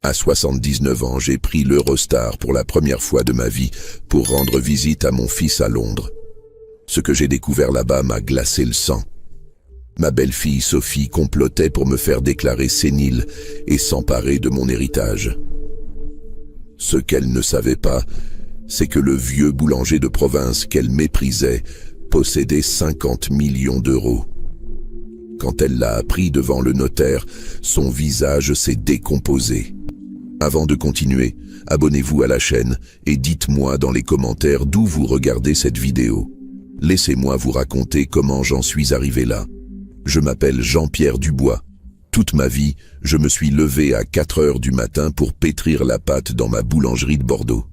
À 79 ans, j'ai pris l'Eurostar pour la première fois de ma vie pour rendre visite à mon fils à Londres. Ce que j'ai découvert là-bas m'a glacé le sang. Ma belle-fille Sophie complotait pour me faire déclarer sénile et s'emparer de mon héritage. Ce qu'elle ne savait pas, c'est que le vieux boulanger de province qu'elle méprisait possédait 50 millions d'euros. Quand elle l'a appris devant le notaire, son visage s'est décomposé. Avant de continuer, abonnez-vous à la chaîne et dites-moi dans les commentaires d'où vous regardez cette vidéo. Laissez-moi vous raconter comment j'en suis arrivé là. Je m'appelle Jean-Pierre Dubois. Toute ma vie, je me suis levé à 4 heures du matin pour pétrir la pâte dans ma boulangerie de Bordeaux.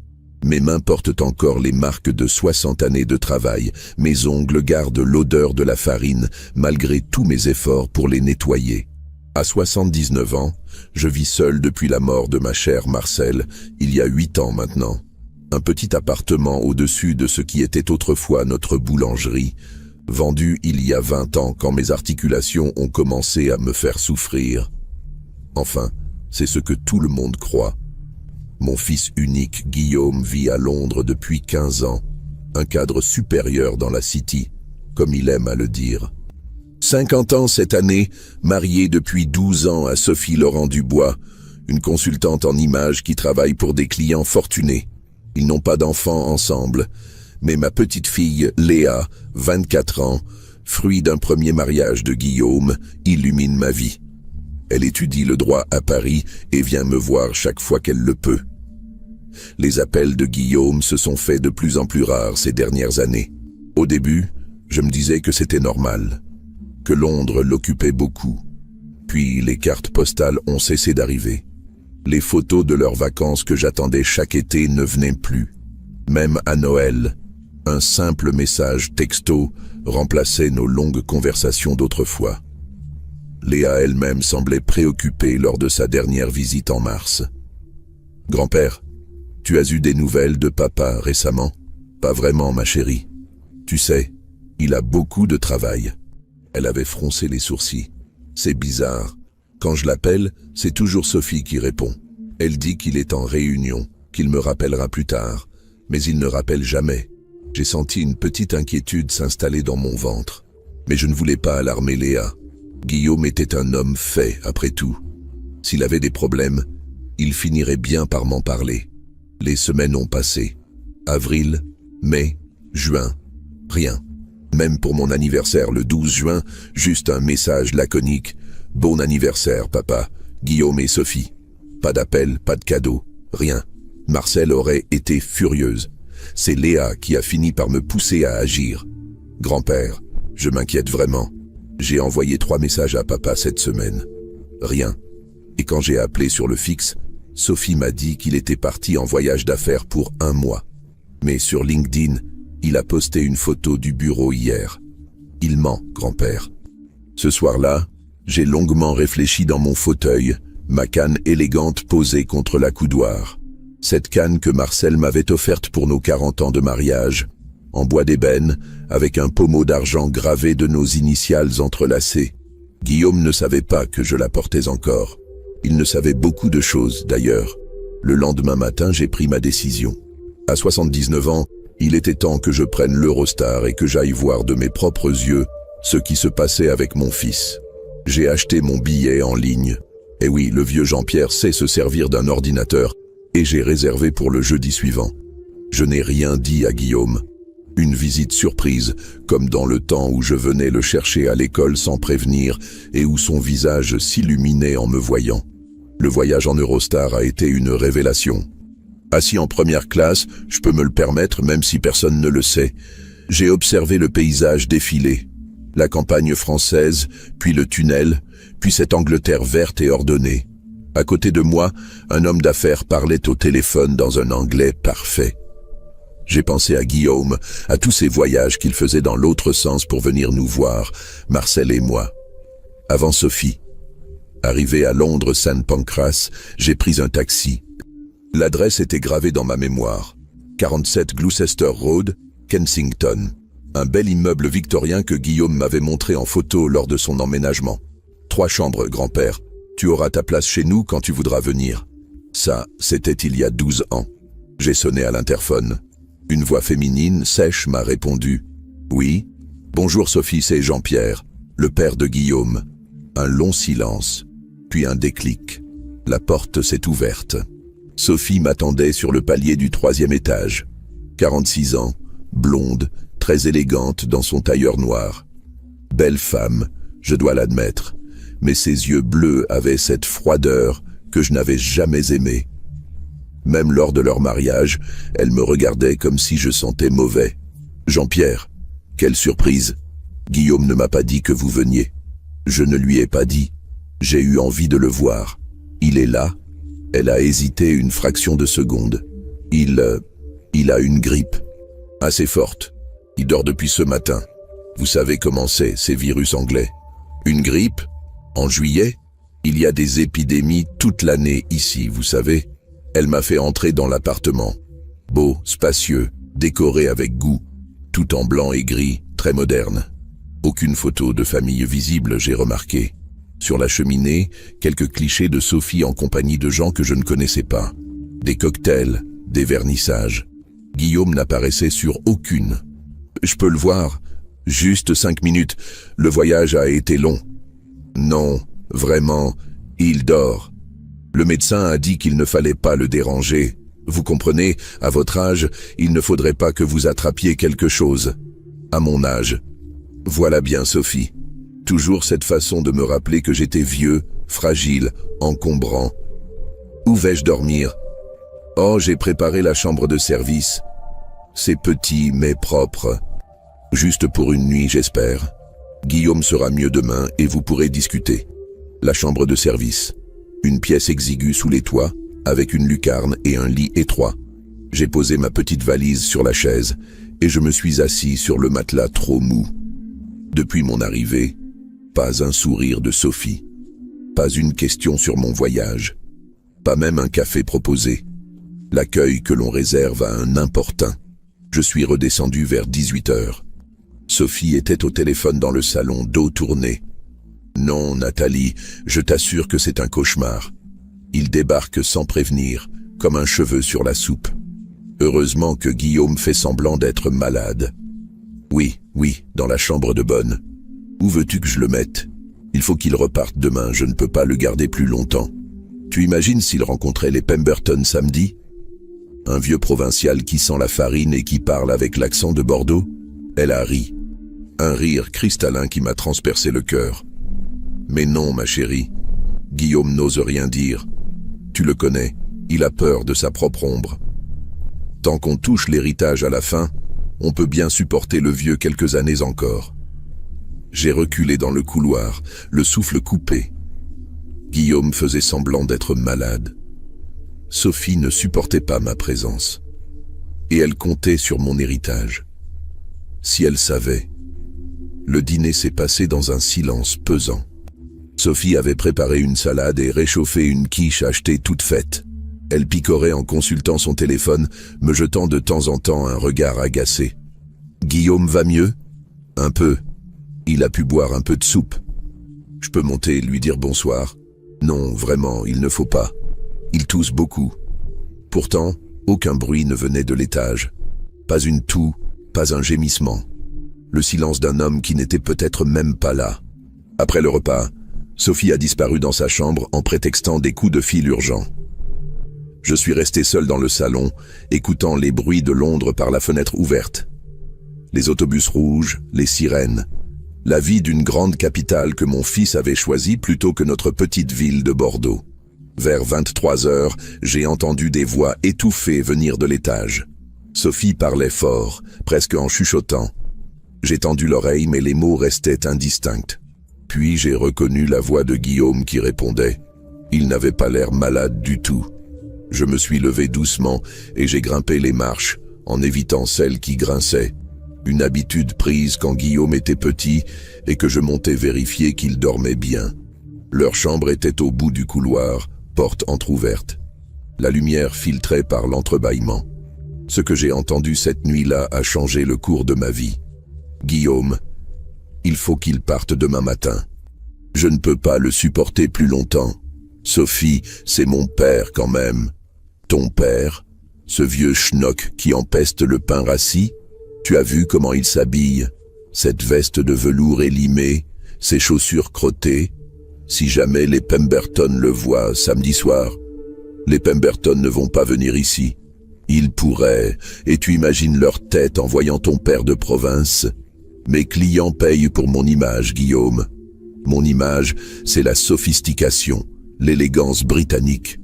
Mes mains portent encore les marques de 60 années de travail. Mes ongles gardent l'odeur de la farine, malgré tous mes efforts pour les nettoyer. À 79 ans, je vis seul depuis la mort de ma chère Marcel, il y a 8 ans maintenant. Un petit appartement au-dessus de ce qui était autrefois notre boulangerie, vendu il y a 20 ans quand mes articulations ont commencé à me faire souffrir. Enfin, c'est ce que tout le monde croit. Mon fils unique, Guillaume, vit à Londres depuis 15 ans, un cadre supérieur dans la City, comme il aime à le dire. 50 ans cette année, marié depuis 12 ans à Sophie Laurent Dubois, une consultante en images qui travaille pour des clients fortunés. Ils n'ont pas d'enfants ensemble, mais ma petite fille, Léa, 24 ans, fruit d'un premier mariage de Guillaume, illumine ma vie. Elle étudie le droit à Paris et vient me voir chaque fois qu'elle le peut. Les appels de Guillaume se sont faits de plus en plus rares ces dernières années. Au début, je me disais que c'était normal, que Londres l'occupait beaucoup. Puis les cartes postales ont cessé d'arriver. Les photos de leurs vacances que j'attendais chaque été ne venaient plus. Même à Noël, un simple message texto remplaçait nos longues conversations d'autrefois. Léa elle-même semblait préoccupée lors de sa dernière visite en mars. « Grand-père, tu as eu des nouvelles de papa récemment ? » « Pas vraiment, ma chérie. Tu sais, il a beaucoup de travail. » Elle avait froncé les sourcils. « C'est bizarre. Quand je l'appelle, c'est toujours Sophie qui répond. Elle dit qu'il est en réunion, qu'il me rappellera plus tard, mais il ne rappelle jamais. » J'ai senti une petite inquiétude s'installer dans mon ventre. Mais je ne voulais pas alarmer Léa. Guillaume était un homme fait, après tout. S'il avait des problèmes, il finirait bien par m'en parler. Les semaines ont passé. Avril, mai, juin, rien. Même pour mon anniversaire le 12 juin, juste un message laconique. « Bon anniversaire, papa, Guillaume et Sophie. » Pas d'appel, pas de cadeau, rien. Marcel aurait été furieuse. C'est Léa qui a fini par me pousser à agir. « Grand-père, je m'inquiète vraiment. J'ai envoyé 3 messages à papa cette semaine. Rien. Et quand j'ai appelé sur le fixe, Sophie m'a dit qu'il était parti en voyage d'affaires pour 1 mois. Mais sur LinkedIn, il a posté une photo du bureau hier. Il ment, grand-père. » Ce soir-là, j'ai longuement réfléchi dans mon fauteuil, ma canne élégante posée contre la coudoir. Cette canne que Marcel m'avait offerte pour nos 40 ans de mariage, en bois d'ébène, avec un pommeau d'argent gravé de nos initiales entrelacées. Guillaume ne savait pas que je la portais encore. Il ne savait beaucoup de choses, d'ailleurs. Le lendemain matin, j'ai pris ma décision. À 79 ans, il était temps que je prenne l'Eurostar et que j'aille voir de mes propres yeux ce qui se passait avec mon fils. J'ai acheté mon billet en ligne. Et oui, le vieux Jean-Pierre sait se servir d'un ordinateur, et j'ai réservé pour le jeudi suivant. Je n'ai rien dit à Guillaume. Une visite surprise, comme dans le temps où je venais le chercher à l'école sans prévenir et où son visage s'illuminait en me voyant. Le voyage en Eurostar a été une révélation. Assis en première classe, je peux me le permettre même si personne ne le sait. J'ai observé le paysage défiler, la campagne française, puis le tunnel, puis cette Angleterre verte et ordonnée. À côté de moi, un homme d'affaires parlait au téléphone dans un anglais parfait. J'ai pensé à Guillaume, à tous ces voyages qu'il faisait dans l'autre sens pour venir nous voir, Marcel et moi. Avant Sophie. Arrivé à Londres St. Pancras, j'ai pris un taxi. L'adresse était gravée dans ma mémoire. 47 Gloucester Road, Kensington. Un bel immeuble victorien que Guillaume m'avait montré en photo lors de son emménagement. 3 chambres, grand-père. Tu auras ta place chez nous quand tu voudras venir. Ça, c'était il y a 12 ans. J'ai sonné à l'interphone. Une voix féminine, sèche, m'a répondu. « Oui. Bonjour Sophie, c'est Jean-Pierre, le père de Guillaume. » Un long silence, puis un déclic. La porte s'est ouverte. Sophie m'attendait sur le palier du 3e étage. 46 ans, blonde, très élégante dans son tailleur noir. Belle femme, je dois l'admettre, mais ses yeux bleus avaient cette froideur que je n'avais jamais aimée. Même lors de leur mariage, elle me regardait comme si je sentais mauvais. « Jean-Pierre, quelle surprise! Guillaume ne m'a pas dit que vous veniez. » Je ne lui ai pas dit. J'ai eu envie de le voir. Il est là. Elle a hésité une fraction de seconde. Il a une grippe. Assez forte. Il dort depuis ce matin. Vous savez comment c'est, ces virus anglais. Une grippe? En juillet? Il y a des épidémies toute l'année ici, vous savez. Elle m'a fait entrer dans l'appartement. Beau, spacieux, décoré avec goût. Tout en blanc et gris, très moderne. Aucune photo de famille visible, j'ai remarqué. Sur la cheminée, quelques clichés de Sophie en compagnie de gens que je ne connaissais pas. Des cocktails, des vernissages. Guillaume n'apparaissait sur aucune. Je peux le voir? Juste 5 minutes. Le voyage a été long. Non, vraiment, il dort. Le médecin a dit qu'il ne fallait pas le déranger. Vous comprenez, à votre âge, il ne faudrait pas que vous attrapiez quelque chose. À mon âge. Voilà bien Sophie. Toujours cette façon de me rappeler que j'étais vieux, fragile, encombrant. Où vais-je dormir? Oh, j'ai préparé la chambre de service. C'est petit mais propre. Juste pour une nuit, j'espère. Guillaume sera mieux demain et vous pourrez discuter. La chambre de service. Une pièce exiguë sous les toits, avec une lucarne et un lit étroit. J'ai posé ma petite valise sur la chaise et je me suis assis sur le matelas trop mou. Depuis mon arrivée, pas un sourire de Sophie. Pas une question sur mon voyage. Pas même un café proposé. L'accueil que l'on réserve à un importun. Je suis redescendu vers 18 h. Sophie était au téléphone dans le salon, dos tourné. Non, Nathalie, je t'assure que c'est un cauchemar. Il débarque sans prévenir, comme un cheveu sur la soupe. Heureusement que Guillaume fait semblant d'être malade. Oui, dans la chambre de bonne. Où veux-tu que je le mette? Il faut qu'il reparte demain, je ne peux pas le garder plus longtemps. Tu imagines s'il rencontrait les Pemberton samedi? Un vieux provincial qui sent la farine et qui parle avec l'accent de Bordeaux? Elle a ri. Un rire cristallin qui m'a transpercé le cœur. Mais non, ma chérie. Guillaume n'ose rien dire. Tu le connais, il a peur de sa propre ombre. Tant qu'on touche l'héritage à la fin, on peut bien supporter le vieux quelques années encore. J'ai reculé dans le couloir, le souffle coupé. Guillaume faisait semblant d'être malade. Sophie ne supportait pas ma présence. Et elle comptait sur mon héritage. Si elle savait. Le dîner s'est passé dans un silence pesant. Sophie avait préparé une salade et réchauffé une quiche achetée toute faite. Elle picorait en consultant son téléphone, me jetant de temps en temps un regard agacé. « Guillaume va mieux ?»« Un peu. Il a pu boire un peu de soupe. Je peux monter et lui dire bonsoir ?»« Non, vraiment, il ne faut pas. Il tousse beaucoup. » Pourtant, aucun bruit ne venait de l'étage. Pas une toux, pas un gémissement. Le silence d'un homme qui n'était peut-être même pas là. Après le repas, Sophie a disparu dans sa chambre en prétextant des coups de fil urgents. Je suis resté seul dans le salon, écoutant les bruits de Londres par la fenêtre ouverte. Les autobus rouges, les sirènes, la vie d'une grande capitale que mon fils avait choisie plutôt que notre petite ville de Bordeaux. Vers 23 h, j'ai entendu des voix étouffées venir de l'étage. Sophie parlait fort, presque en chuchotant. J'ai tendu l'oreille mais les mots restaient indistincts. Puis j'ai reconnu la voix de Guillaume qui répondait. Il n'avait pas l'air malade du tout. Je me suis levé doucement et j'ai grimpé les marches, en évitant celles qui grinçaient. Une habitude prise quand Guillaume était petit et que je montais vérifier qu'il dormait bien. Leur chambre était au bout du couloir, porte entr'ouverte. La lumière filtrait par l'entrebâillement. Ce que j'ai entendu cette nuit-là a changé le cours de ma vie. Guillaume, il faut qu'il parte demain matin. Je ne peux pas le supporter plus longtemps. Sophie, c'est mon père quand même. Ton père, ce vieux schnock qui empeste le pain rassis, tu as vu comment il s'habille, cette veste de velours élimée, ses chaussures crottées. Si jamais les Pemberton le voient samedi soir, les Pemberton ne vont pas venir ici. Ils pourraient, et tu imagines leur tête en voyant ton père de province. Mes clients payent pour mon image, Guillaume. Mon image, c'est la sophistication, l'élégance britannique.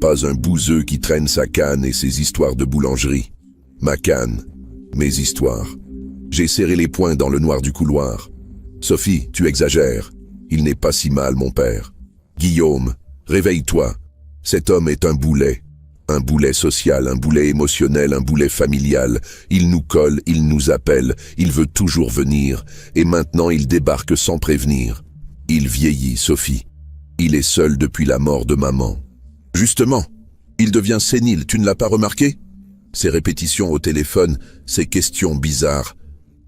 Pas un bouseux qui traîne sa canne et ses histoires de boulangerie. Ma canne, mes histoires. J'ai serré les poings dans le noir du couloir. Sophie, tu exagères. Il n'est pas si mal, mon père. Guillaume, réveille-toi. Cet homme est un boulet social, un boulet émotionnel, un boulet familial. Il nous colle, il nous appelle, il veut toujours venir, et maintenant il débarque sans prévenir. Il vieillit, Sophie. Il est seul depuis la mort de maman. Justement, il devient sénile, tu ne l'as pas remarqué? Ces répétitions au téléphone, ces questions bizarres.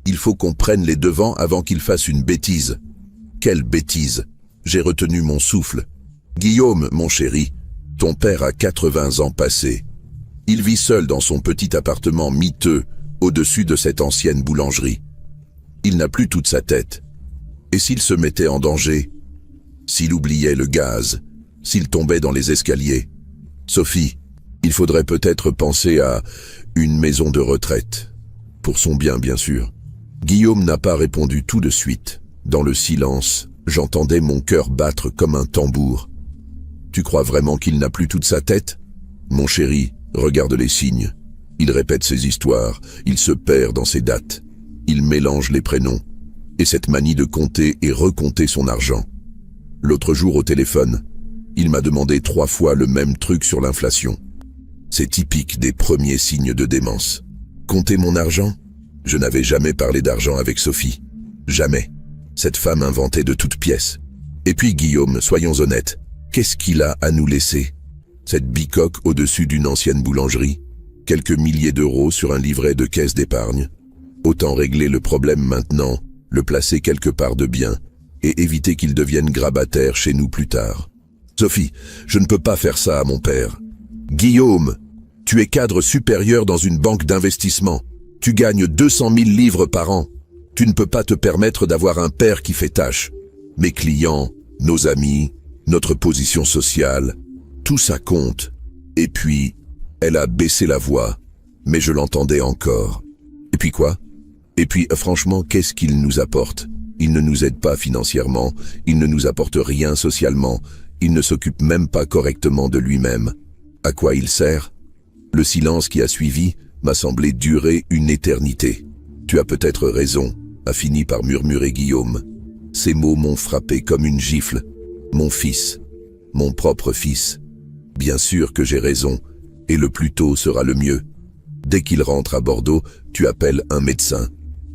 Il faut qu'on prenne les devants avant qu'il fasse une bêtise. Quelle bêtise! J'ai retenu mon souffle. Guillaume, mon chéri, ton père a 80 ans passés. Il vit seul dans son petit appartement miteux, au-dessus de cette ancienne boulangerie. Il n'a plus toute sa tête. Et s'il se mettait en danger? S'il oubliait le gaz? S'il tombait dans les escaliers? Sophie, il faudrait peut-être penser à une maison de retraite. Pour son bien, bien sûr. Guillaume n'a pas répondu tout de suite. Dans le silence, j'entendais mon cœur battre comme un tambour. Tu crois vraiment qu'il n'a plus toute sa tête? Mon chéri, regarde les signes. Il répète ses histoires, il se perd dans ses dates. Il mélange les prénoms. Et cette manie de compter et recompter son argent. L'autre jour au téléphone, il m'a demandé 3 fois le même truc sur l'inflation. C'est typique des premiers signes de démence. Compter mon argent? Je n'avais jamais parlé d'argent avec Sophie. Jamais. Cette femme inventait de toutes pièces. Et puis Guillaume, soyons honnêtes, qu'est-ce qu'il a à nous laisser? Cette bicoque au-dessus d'une ancienne boulangerie? Quelques milliers d'euros sur un livret de caisse d'épargne? Autant régler le problème maintenant, le placer quelque part de bien, et éviter qu'il devienne grabataire chez nous plus tard. Sophie, je ne peux pas faire ça à mon père. Guillaume, tu es cadre supérieur dans une banque d'investissement. Tu gagnes 200 000 livres par an. Tu ne peux pas te permettre d'avoir un père qui fait tâche. Mes clients, nos amis, notre position sociale, tout ça compte. Et puis, elle a baissé la voix, mais je l'entendais encore. Et puis quoi? Et puis, franchement, qu'est-ce qu'il nous apporte? Il ne nous aide pas financièrement, il ne nous apporte rien socialement, il ne s'occupe même pas correctement de lui-même. À quoi il sert? Le silence qui a suivi m'a semblé durer une éternité. Tu as peut-être raison, a fini par murmurer Guillaume. Ces mots m'ont frappé comme une gifle. Mon fils, mon propre fils. Bien sûr que j'ai raison, et le plus tôt sera le mieux. Dès qu'il rentre à Bordeaux, tu appelles un médecin.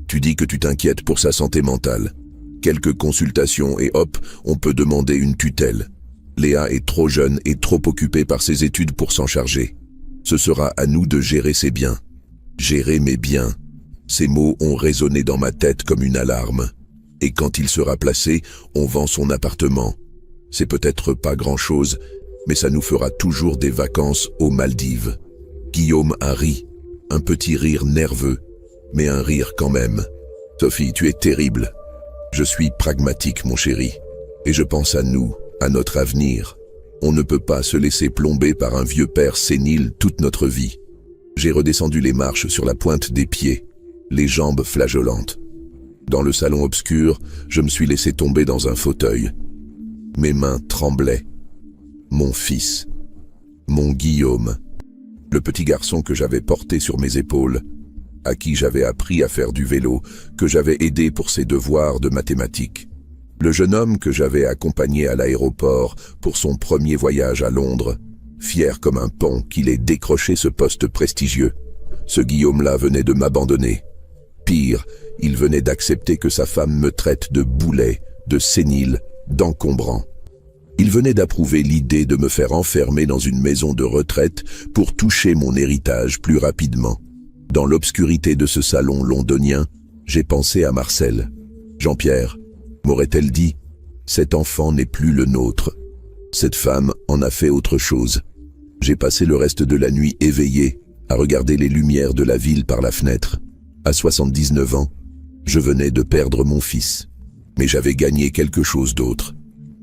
Tu dis que tu t'inquiètes pour sa santé mentale. Quelques consultations et hop, on peut demander une tutelle. Léa est trop jeune et trop occupée par ses études pour s'en charger. Ce sera à nous de gérer ses biens. Gérer mes biens. Ces mots ont résonné dans ma tête comme une alarme. Et quand il sera placé, on vend son appartement. C'est peut-être pas grand-chose, mais ça nous fera toujours des vacances aux Maldives. Guillaume a ri, un petit rire nerveux, mais un rire quand même. Sophie, tu es terrible. Je suis pragmatique, mon chéri, et je pense à nous, à notre avenir. On ne peut pas se laisser plomber par un vieux père sénile toute notre vie. J'ai redescendu les marches sur la pointe des pieds, les jambes flageolantes. Dans le salon obscur, je me suis laissé tomber dans un fauteuil. Mes mains tremblaient. Mon fils, mon Guillaume, le petit garçon que j'avais porté sur mes épaules, à qui j'avais appris à faire du vélo, que j'avais aidé pour ses devoirs de mathématiques. Le jeune homme que j'avais accompagné à l'aéroport pour son premier voyage à Londres, fier comme un paon qu'il ait décroché ce poste prestigieux. Ce Guillaume-là venait de m'abandonner. Pire, il venait d'accepter que sa femme me traite de boulet, de sénile, d'encombrant. Il venait d'approuver l'idée de me faire enfermer dans une maison de retraite pour toucher mon héritage plus rapidement. Dans l'obscurité de ce salon londonien, j'ai pensé à Marcel. Jean-Pierre, m'aurait-elle dit, cet enfant n'est plus le nôtre. Cette femme en a fait autre chose. J'ai passé le reste de la nuit éveillé, à regarder les lumières de la ville par la fenêtre. À 79 ans, je venais de perdre mon fils. Mais j'avais gagné quelque chose d'autre.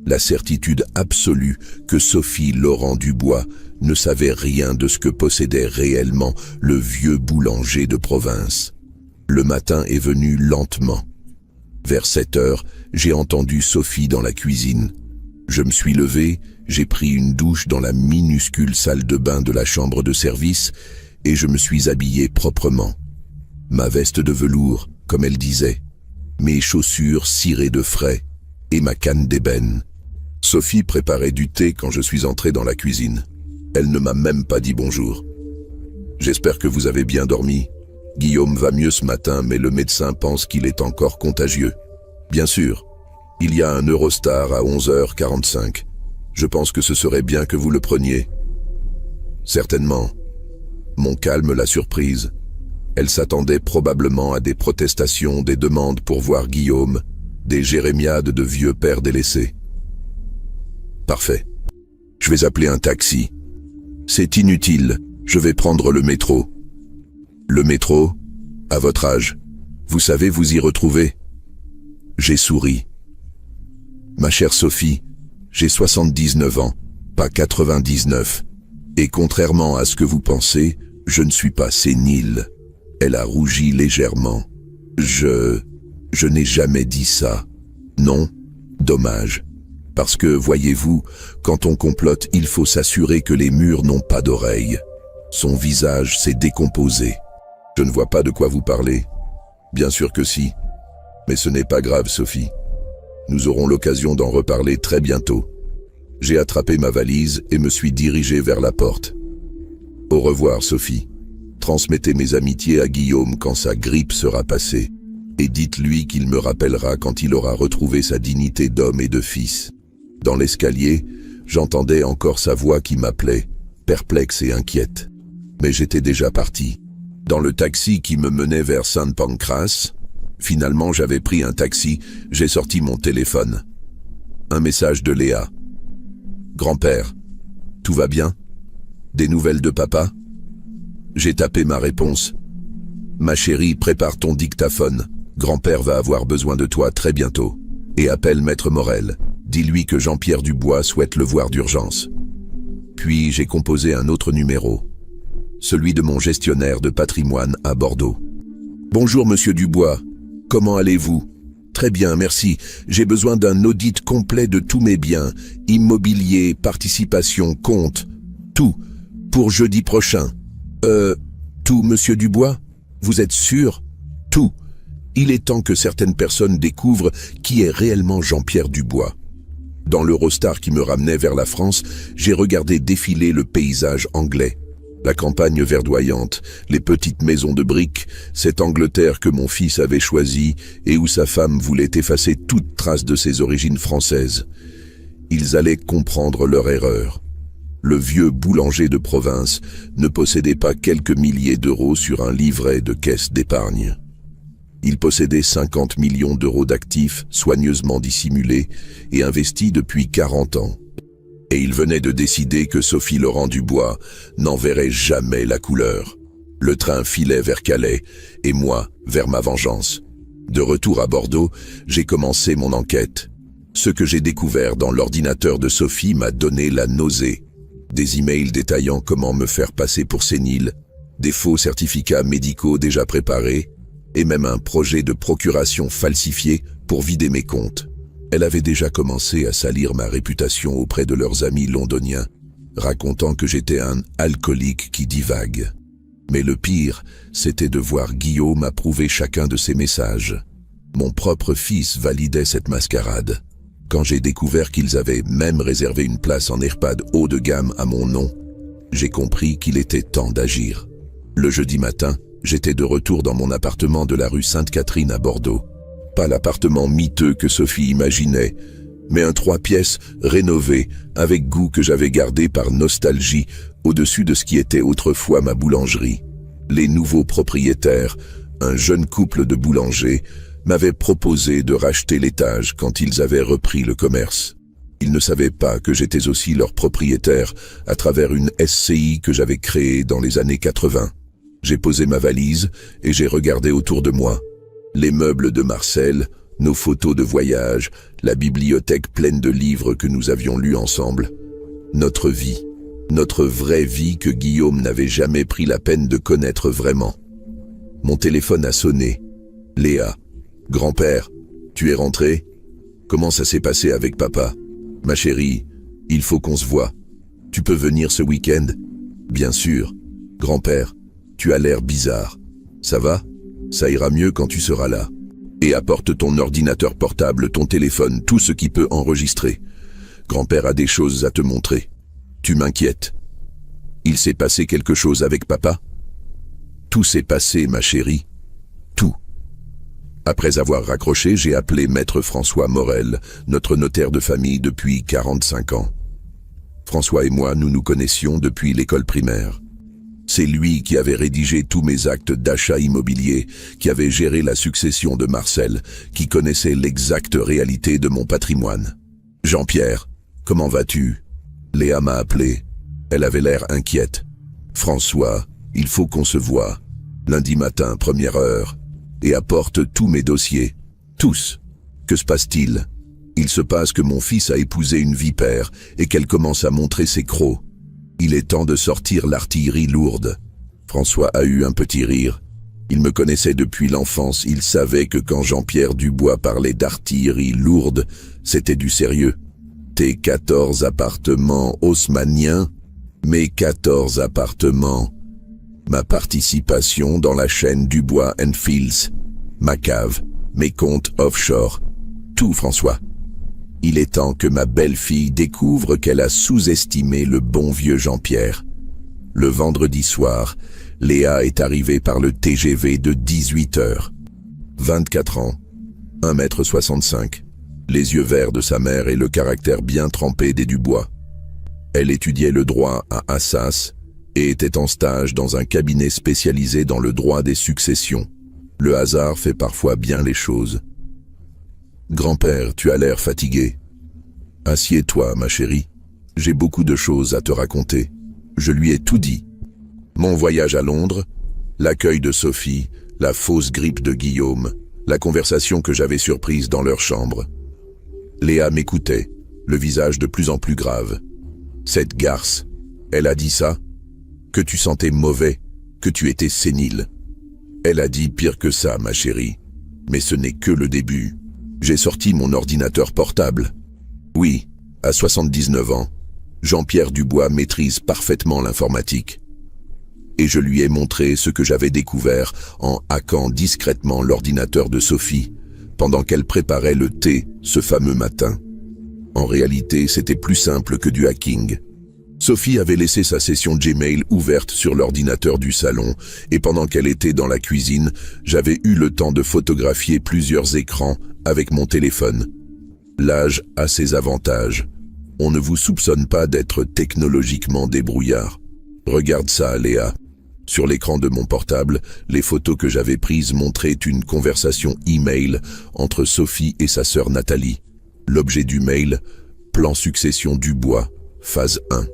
La certitude absolue que Sophie Laurent Dubois ne savait rien de ce que possédait réellement le vieux boulanger de province. Le matin est venu lentement. Vers 7 heures, j'ai entendu Sophie dans la cuisine. Je me suis levé, j'ai pris une douche dans la minuscule salle de bain de la chambre de service et je me suis habillé proprement. Ma veste de velours, comme elle disait, mes chaussures cirées de frais et ma canne d'ébène. Sophie préparait du thé quand je suis entré dans la cuisine. Elle ne m'a même pas dit bonjour. « J'espère que vous avez bien dormi. Guillaume va mieux ce matin, mais le médecin pense qu'il est encore contagieux. Bien sûr, il y a un Eurostar à 11h45. Je pense que ce serait bien que vous le preniez. » Certainement. Mon calme l'a surprise. Elle s'attendait probablement à des protestations, des demandes pour voir Guillaume, des jérémiades de vieux pères délaissés. Parfait. Je vais appeler un taxi. C'est inutile, je vais prendre le métro. Le métro, à votre âge, vous savez vous y retrouver? J'ai souri. Ma chère Sophie, j'ai 79 ans, pas 99. Et contrairement à ce que vous pensez, je ne suis pas sénile. Elle a rougi légèrement. Je n'ai jamais dit ça. Non, dommage. Parce que, voyez-vous, quand on complote, il faut s'assurer que les murs n'ont pas d'oreilles. Son visage s'est décomposé. Je ne vois pas de quoi vous parlez. Bien sûr que si. Mais ce n'est pas grave, Sophie. Nous aurons l'occasion d'en reparler très bientôt. J'ai attrapé ma valise et me suis dirigé vers la porte. Au revoir, Sophie. Transmettez mes amitiés à Guillaume quand sa grippe sera passée. Et dites-lui qu'il me rappellera quand il aura retrouvé sa dignité d'homme et de fils. Dans l'escalier, j'entendais encore sa voix qui m'appelait, perplexe et inquiète. Mais j'étais déjà parti. Dans le taxi qui me menait vers Saint-Pancras, finalement j'avais pris un taxi, j'ai sorti mon téléphone. Un message de Léa. « Grand-père, tout va bien? Des nouvelles de papa ?» J'ai tapé ma réponse. « Ma chérie, prépare ton dictaphone. Grand-père va avoir besoin de toi très bientôt. Et appelle Maître Morel. Dis-lui que Jean-Pierre Dubois souhaite le voir d'urgence. » Puis j'ai composé un autre numéro. Celui de mon gestionnaire de patrimoine à Bordeaux. « Bonjour Monsieur Dubois, comment allez-vous? Très bien, merci. J'ai besoin d'un audit complet de tous mes biens, immobilier, participation, compte, tout, pour jeudi prochain. Tout, Monsieur Dubois? Vous êtes sûr? Tout. Il est temps que certaines personnes découvrent qui est réellement Jean-Pierre Dubois. » Dans l'Eurostar qui me ramenait vers la France, j'ai regardé défiler le paysage anglais. La campagne verdoyante, les petites maisons de briques, cette Angleterre que mon fils avait choisie et où sa femme voulait effacer toute trace de ses origines françaises. Ils allaient comprendre leur erreur. Le vieux boulanger de province ne possédait pas quelques milliers d'euros sur un livret de caisse d'épargne. Il possédait 50 millions d'euros d'actifs soigneusement dissimulés et investis depuis 40 ans. Et il venait de décider que Sophie Laurent Dubois n'en verrait jamais la couleur. Le train filait vers Calais et moi vers ma vengeance. De retour à Bordeaux, j'ai commencé mon enquête. Ce que j'ai découvert dans l'ordinateur de Sophie m'a donné la nausée. Des emails détaillant comment me faire passer pour sénile, des faux certificats médicaux déjà préparés, et même un projet de procuration falsifié pour vider mes comptes. Elle avait déjà commencé à salir ma réputation auprès de leurs amis londoniens, racontant que j'étais un alcoolique qui divague. Mais le pire, c'était de voir Guillaume approuver chacun de ses messages. Mon propre fils validait cette mascarade. Quand j'ai découvert qu'ils avaient même réservé une place en EHPAD haut de gamme à mon nom, j'ai compris qu'il était temps d'agir. Le jeudi matin, j'étais de retour dans mon appartement de la rue Sainte-Catherine à Bordeaux. Pas l'appartement miteux que Sophie imaginait, mais un 3 pièces rénové avec goût que j'avais gardé par nostalgie au-dessus de ce qui était autrefois ma boulangerie. Les nouveaux propriétaires, un jeune couple de boulangers, m'avaient proposé de racheter l'étage quand ils avaient repris le commerce. Ils ne savaient pas que j'étais aussi leur propriétaire à travers une SCI que j'avais créée dans les années 80. J'ai posé ma valise et j'ai regardé autour de moi. Les meubles de Marcel, nos photos de voyage, la bibliothèque pleine de livres que nous avions lus ensemble. Notre vie, notre vraie vie que Guillaume n'avait jamais pris la peine de connaître vraiment. Mon téléphone a sonné. Léa. Grand-père, tu es rentré? Comment ça s'est passé avec papa? Ma chérie, il faut qu'on se voie. Tu peux venir ce week-end? Bien sûr. Grand-père, tu as l'air bizarre. Ça va? Ça ira mieux quand tu seras là. Et apporte ton ordinateur portable, ton téléphone, tout ce qui peut enregistrer. Grand-père a des choses à te montrer. Tu m'inquiètes. Il s'est passé quelque chose avec papa? Tout s'est passé, ma chérie. Tout. Après avoir raccroché, j'ai appelé Maître François Morel, notre notaire de famille depuis 45 ans. François et moi, nous nous connaissions depuis l'école primaire. C'est lui qui avait rédigé tous mes actes d'achat immobilier, qui avait géré la succession de Marcel, qui connaissait l'exacte réalité de mon patrimoine. Jean-Pierre, comment vas-tu? Léa m'a appelé. Elle avait l'air inquiète. François, il faut qu'on se voie. Lundi matin, 1er heure. Et apporte tous mes dossiers. Tous. Que se passe-t-il? Il se passe que mon fils a épousé une vipère et qu'elle commence à montrer ses crocs. Il est temps de sortir l'artillerie lourde. François a eu un petit rire. Il me connaissait depuis l'enfance, il savait que quand Jean-Pierre Dubois parlait d'artillerie lourde, c'était du sérieux. Tes 14 appartements haussmanniens, mes 14 appartements, ma participation dans la chaîne Dubois & Fields, ma cave, mes comptes offshore, tout François. Il est temps que ma belle-fille découvre qu'elle a sous-estimé le bon vieux Jean-Pierre. Le vendredi soir, Léa est arrivée par le TGV de 18 heures. 24 ans, 1,65 m, les yeux verts de sa mère et le caractère bien trempé des Dubois. Elle étudiait le droit à Assas et était en stage dans un cabinet spécialisé dans le droit des successions. Le hasard fait parfois bien les choses. Grand-père, tu as l'air fatigué. Assieds-toi, ma chérie. J'ai beaucoup de choses à te raconter. Je lui ai tout dit. Mon voyage à Londres, l'accueil de Sophie, la fausse grippe de Guillaume, la conversation que j'avais surprise dans leur chambre. Léa m'écoutait, le visage de plus en plus grave. Cette garce, elle a dit ça? Que tu sentais mauvais, que tu étais sénile. Elle a dit pire que ça, ma chérie. Mais ce n'est que le début. J'ai sorti mon ordinateur portable. Oui, à 79 ans, Jean-Pierre Dubois maîtrise parfaitement l'informatique. Et je lui ai montré ce que j'avais découvert en hackant discrètement l'ordinateur de Sophie, pendant qu'elle préparait le thé ce fameux matin. En réalité, c'était plus simple que du hacking. Sophie avait laissé sa session Gmail ouverte sur l'ordinateur du salon, et pendant qu'elle était dans la cuisine, j'avais eu le temps de photographier plusieurs écrans avec mon téléphone. L'âge a ses avantages. On ne vous soupçonne pas d'être technologiquement débrouillard. Regarde ça, Léa. Sur l'écran de mon portable, les photos que j'avais prises montraient une conversation e-mail entre Sophie et sa sœur Nathalie. L'objet du mail, plan succession Dubois, phase 1.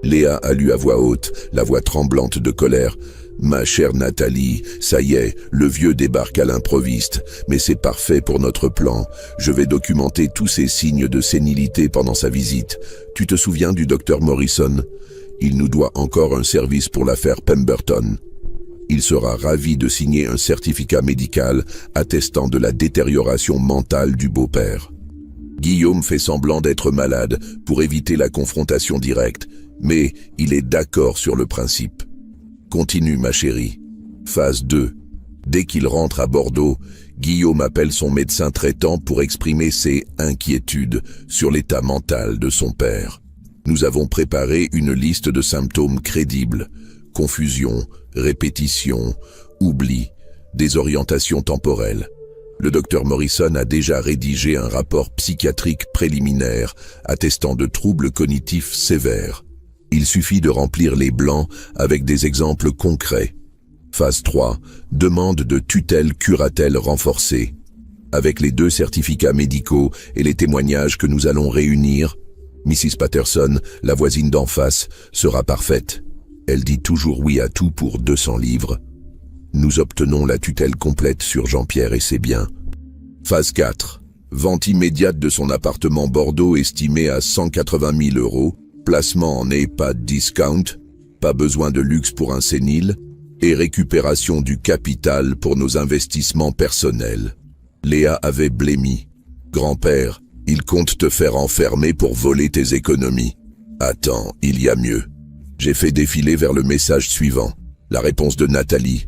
Léa a lu à voix haute, la voix tremblante de colère. « Ma chère Nathalie, ça y est, le vieux débarque à l'improviste, mais c'est parfait pour notre plan. Je vais documenter tous ces signes de sénilité pendant sa visite. Tu te souviens du docteur Morrison? Il nous doit encore un service pour l'affaire Pemberton. Il sera ravi de signer un certificat médical attestant de la détérioration mentale du beau-père. Guillaume fait semblant d'être malade pour éviter la confrontation directe, mais il est d'accord sur le principe. Continue, ma chérie. Phase 2. Dès qu'il rentre à Bordeaux, Guillaume appelle son médecin traitant pour exprimer ses inquiétudes sur l'état mental de son père. Nous avons préparé une liste de symptômes crédibles: confusion, répétition, oubli, désorientation temporelle. Le docteur Morrison a déjà rédigé un rapport psychiatrique préliminaire attestant de troubles cognitifs sévères. Il suffit de remplir les blancs avec des exemples concrets. Phase 3. Demande de tutelle-curatelle renforcée. Avec les 2 certificats médicaux et les témoignages que nous allons réunir, Mrs. Patterson, la voisine d'en face, sera parfaite. Elle dit toujours oui à tout pour 200 livres. Nous obtenons la tutelle complète sur Jean-Pierre et ses biens. Phase 4. Vente immédiate de son appartement Bordeaux estimé à 180 000 €. Placement en EHPAD discount. Pas besoin de luxe pour un sénile. Et récupération du capital pour nos investissements personnels. Léa avait blêmi. Grand-père, il compte te faire enfermer pour voler tes économies. Attends, il y a mieux. J'ai fait défiler vers le message suivant. La réponse de Nathalie.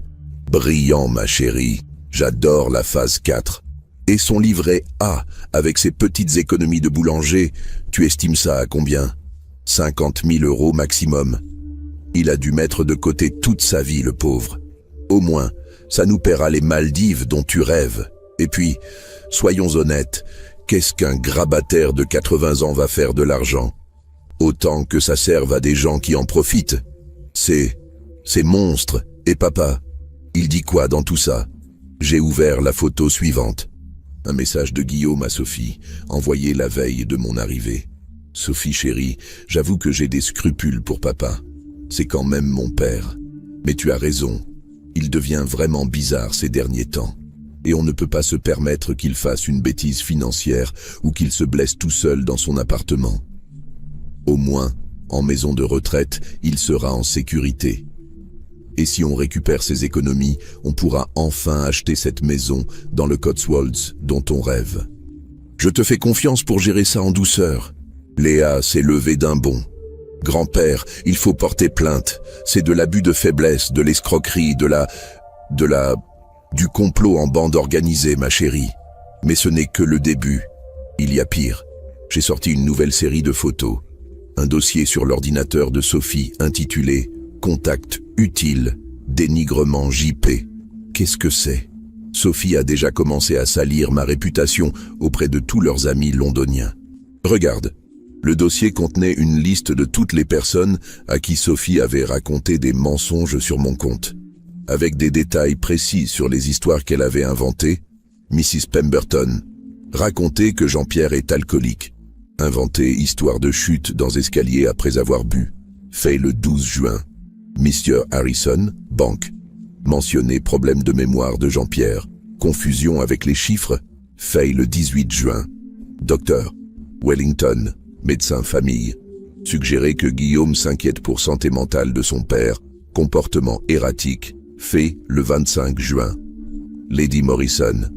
Brillant, ma chérie. J'adore la phase 4. Et son livret A, avec ses petites économies de boulanger, tu estimes ça à combien? 50 000 € maximum. Il a dû mettre de côté toute sa vie, le pauvre. Au moins, ça nous paiera les Maldives dont tu rêves. Et puis, soyons honnêtes, qu'est-ce qu'un grabataire de 80 ans va faire de l'argent? Autant que ça serve à des gens qui en profitent. C'est monstre. Et papa, il dit quoi dans tout ça? J'ai ouvert la photo suivante. Un message de Guillaume à Sophie, envoyé la veille de mon arrivée. Sophie chérie, j'avoue que j'ai des scrupules pour papa. C'est quand même mon père. Mais tu as raison, il devient vraiment bizarre ces derniers temps. Et on ne peut pas se permettre qu'il fasse une bêtise financière ou qu'il se blesse tout seul dans son appartement. Au moins, en maison de retraite, il sera en sécurité. Et si on récupère ses économies, on pourra enfin acheter cette maison dans le Cotswolds dont on rêve. Je te fais confiance pour gérer ça en douceur. Léa s'est levée d'un bond. Grand-père, il faut porter plainte. C'est de l'abus de faiblesse, de l'escroquerie, du complot en bande organisée, ma chérie. Mais ce n'est que le début. Il y a pire. J'ai sorti une nouvelle série de photos. Un dossier sur l'ordinateur de Sophie intitulé « Contact utile, dénigrement JP ». Qu'est-ce que c'est? Sophie a déjà commencé à salir ma réputation auprès de tous leurs amis londoniens. Regarde. Le dossier contenait une liste de toutes les personnes à qui Sophie avait raconté des mensonges sur mon compte. Avec des détails précis sur les histoires qu'elle avait inventées. Mrs. Pemberton racontait que Jean-Pierre est alcoolique. Inventé histoire de chute dans escalier après avoir bu. Fait le 12 juin. Mr. Harrison, banque. Mentionné problème de mémoire de Jean-Pierre. Confusion avec les chiffres. Fait le 18 juin. Docteur Wellington, médecin famille. Suggérer que Guillaume s'inquiète pour santé mentale de son père. Comportement erratique. Fait le 25 juin. Lady Morrison.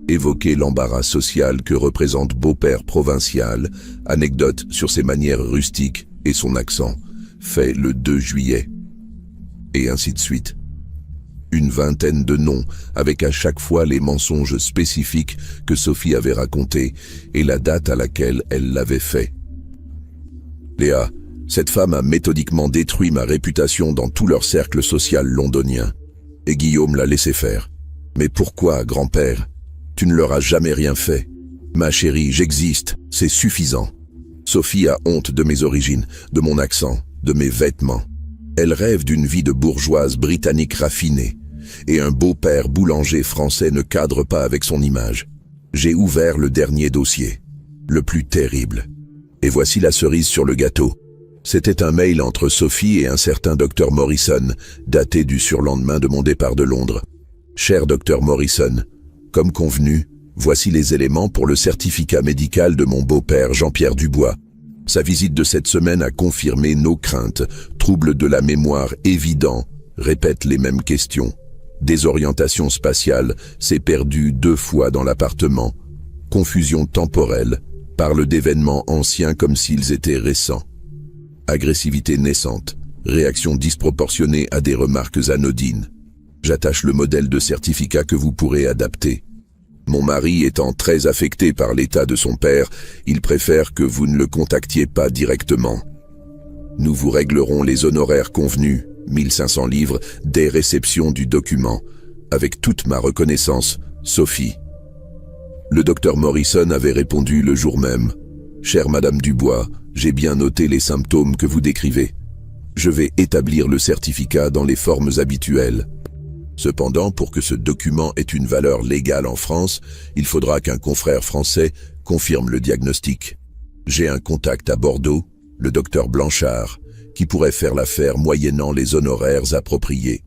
Évoquer l'embarras social que représente beau-père provincial. Anecdote sur ses manières rustiques et son accent. Fait le 2 juillet. Et ainsi de suite. Une vingtaine de noms, avec à chaque fois les mensonges spécifiques que Sophie avait racontés et la date à laquelle elle l'avait fait. Léa, cette femme a méthodiquement détruit ma réputation dans tout leur cercle social londonien. Et Guillaume l'a laissé faire. Mais pourquoi, grand-père? Tu ne leur as jamais rien fait. Ma chérie, j'existe, c'est suffisant. Sophie a honte de mes origines, de mon accent, de mes vêtements. Elle rêve d'une vie de bourgeoise britannique raffinée. Et un beau-père boulanger français ne cadre pas avec son image. J'ai ouvert le dernier dossier, le plus terrible. Et voici la cerise sur le gâteau. C'était un mail entre Sophie et un certain Dr Morrison, daté du surlendemain de mon départ de Londres. Cher Dr Morrison, comme convenu, voici les éléments pour le certificat médical de mon beau-père Jean-Pierre Dubois. Sa visite de cette semaine a confirmé nos craintes. Troubles de la mémoire évidents, répète les mêmes questions. Désorientation spatiale, s'est perdu 2 fois dans l'appartement. Confusion temporelle, parle d'événements anciens comme s'ils étaient récents. Agressivité naissante, réaction disproportionnée à des remarques anodines. J'attache le modèle de certificat que vous pourrez adapter. Mon mari étant très affecté par l'état de son père, il préfère que vous ne le contactiez pas directement. Nous vous réglerons les honoraires convenus, 1500 livres, dès réception du document. Avec toute ma reconnaissance, Sophie. Le docteur Morrison avait répondu le jour même. Chère Madame Dubois, j'ai bien noté les symptômes que vous décrivez. Je vais établir le certificat dans les formes habituelles. Cependant, pour que ce document ait une valeur légale en France, il faudra qu'un confrère français confirme le diagnostic. J'ai un contact à Bordeaux, le docteur Blanchard, qui pourrait faire l'affaire moyennant les honoraires appropriés.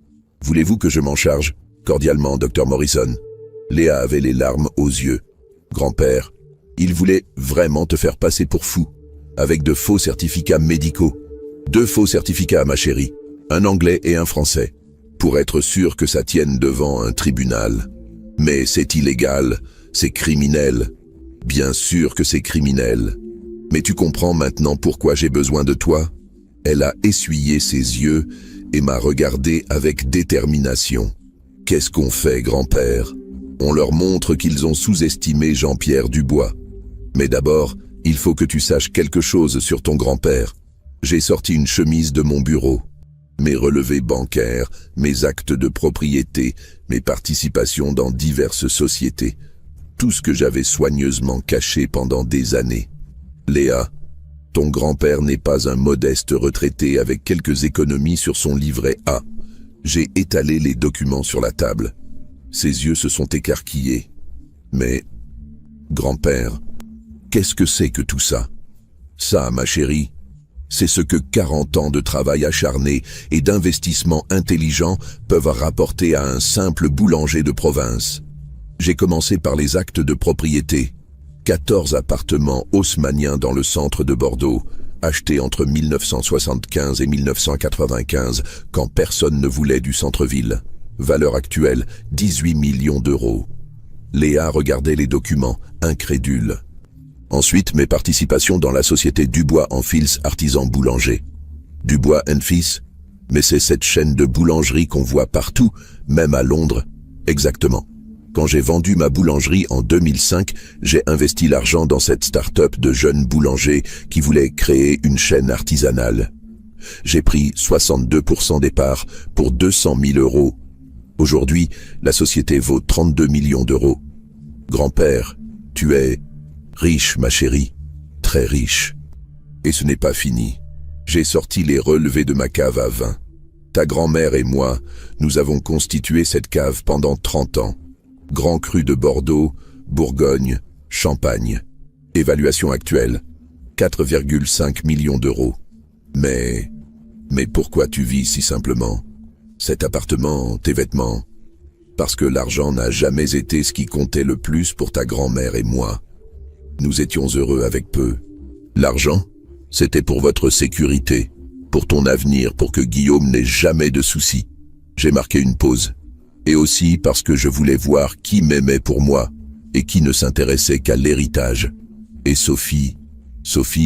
Voulez-vous que je m'en charge? Cordialement, docteur Morrison. Léa avait les larmes aux yeux. Grand-père, il voulait vraiment te faire passer pour fou, avec de faux certificats médicaux. 2 faux certificats, ma chérie, un anglais et un français, pour être sûr que ça tienne devant un tribunal. Mais c'est illégal, c'est criminel. Bien sûr que c'est criminel. Mais tu comprends maintenant pourquoi j'ai besoin de toi? Elle a essuyé ses yeux et m'a regardé avec détermination. Qu'est-ce qu'on fait, grand-père? On leur montre qu'ils ont sous-estimé Jean-Pierre Dubois. Mais d'abord, il faut que tu saches quelque chose sur ton grand-père. J'ai sorti une chemise de mon bureau. Mes relevés bancaires, mes actes de propriété, mes participations dans diverses sociétés. Tout ce que j'avais soigneusement caché pendant des années. Léa, ton grand-père n'est pas un modeste retraité avec quelques économies sur son livret A. J'ai étalé les documents sur la table. Ses yeux se sont écarquillés. Mais, grand-père, qu'est-ce que c'est que tout ça? Ça, ma chérie, c'est ce que 40 ans de travail acharné et d'investissement intelligent peuvent rapporter à un simple boulanger de province. J'ai commencé par les actes de propriété. 14 appartements haussmanniens dans le centre de Bordeaux, achetés entre 1975 et 1995, quand personne ne voulait du centre-ville. Valeur actuelle, 18 millions d'euros. Léa regardait les documents, incrédule. Ensuite, mes participations dans la société Dubois & Fils Artisan Boulanger. Dubois & Fils, mais c'est cette chaîne de boulangerie qu'on voit partout, même à Londres. Exactement. Quand j'ai vendu ma boulangerie en 2005, j'ai investi l'argent dans cette start-up de jeunes boulangers qui voulaient créer une chaîne artisanale. J'ai pris 62% des parts pour 200 000 euros. Aujourd'hui, la société vaut 32 millions d'euros. Grand-père, tu es riche, ma chérie, très riche. Et ce n'est pas fini. J'ai sorti les relevés de ma cave à vin. Ta grand-mère et moi, nous avons constitué cette cave pendant 30 ans. Grand cru de Bordeaux, Bourgogne, Champagne. Évaluation actuelle, 4,5 millions d'euros. Mais pourquoi tu vis si simplement? Cet appartement, tes vêtements? Parce que l'argent n'a jamais été ce qui comptait le plus pour ta grand-mère et moi. Nous étions heureux avec peu. L'argent, c'était pour votre sécurité, pour ton avenir, pour que Guillaume n'ait jamais de soucis. J'ai marqué une pause. Et aussi parce que je voulais voir qui m'aimait pour moi et qui ne s'intéressait qu'à l'héritage. Et Sophie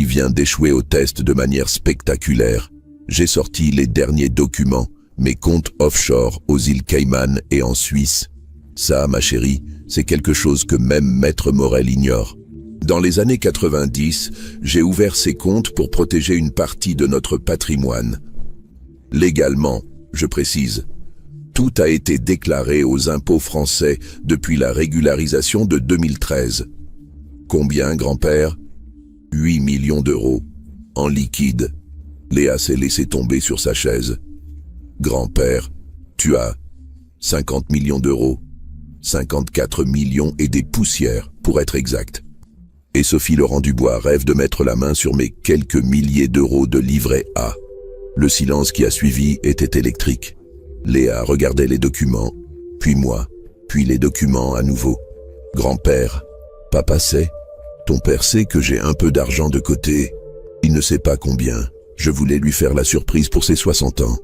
vient d'échouer au test de manière spectaculaire. J'ai sorti les derniers documents, mes comptes offshore aux îles Caïman et en Suisse. Ça, ma chérie, c'est quelque chose que même Maître Morel ignore. Dans les années 90, j'ai ouvert ces comptes pour protéger une partie de notre patrimoine. Légalement, je précise. Tout a été déclaré aux impôts français depuis la régularisation de 2013. Combien, grand-père? 8 millions d'euros. En liquide. Léa s'est laissé tomber sur sa chaise. Grand-père, tu as 50 millions d'euros. 54 millions et des poussières, pour être exact. Et Sophie Laurent Dubois rêve de mettre la main sur mes quelques milliers d'euros de livret A. Le silence qui a suivi était électrique. Léa regardait les documents, puis moi, puis les documents à nouveau. Grand-père, papa sait, ton père sait que j'ai un peu d'argent de côté. Il ne sait pas combien. Je voulais lui faire la surprise pour ses 60 ans.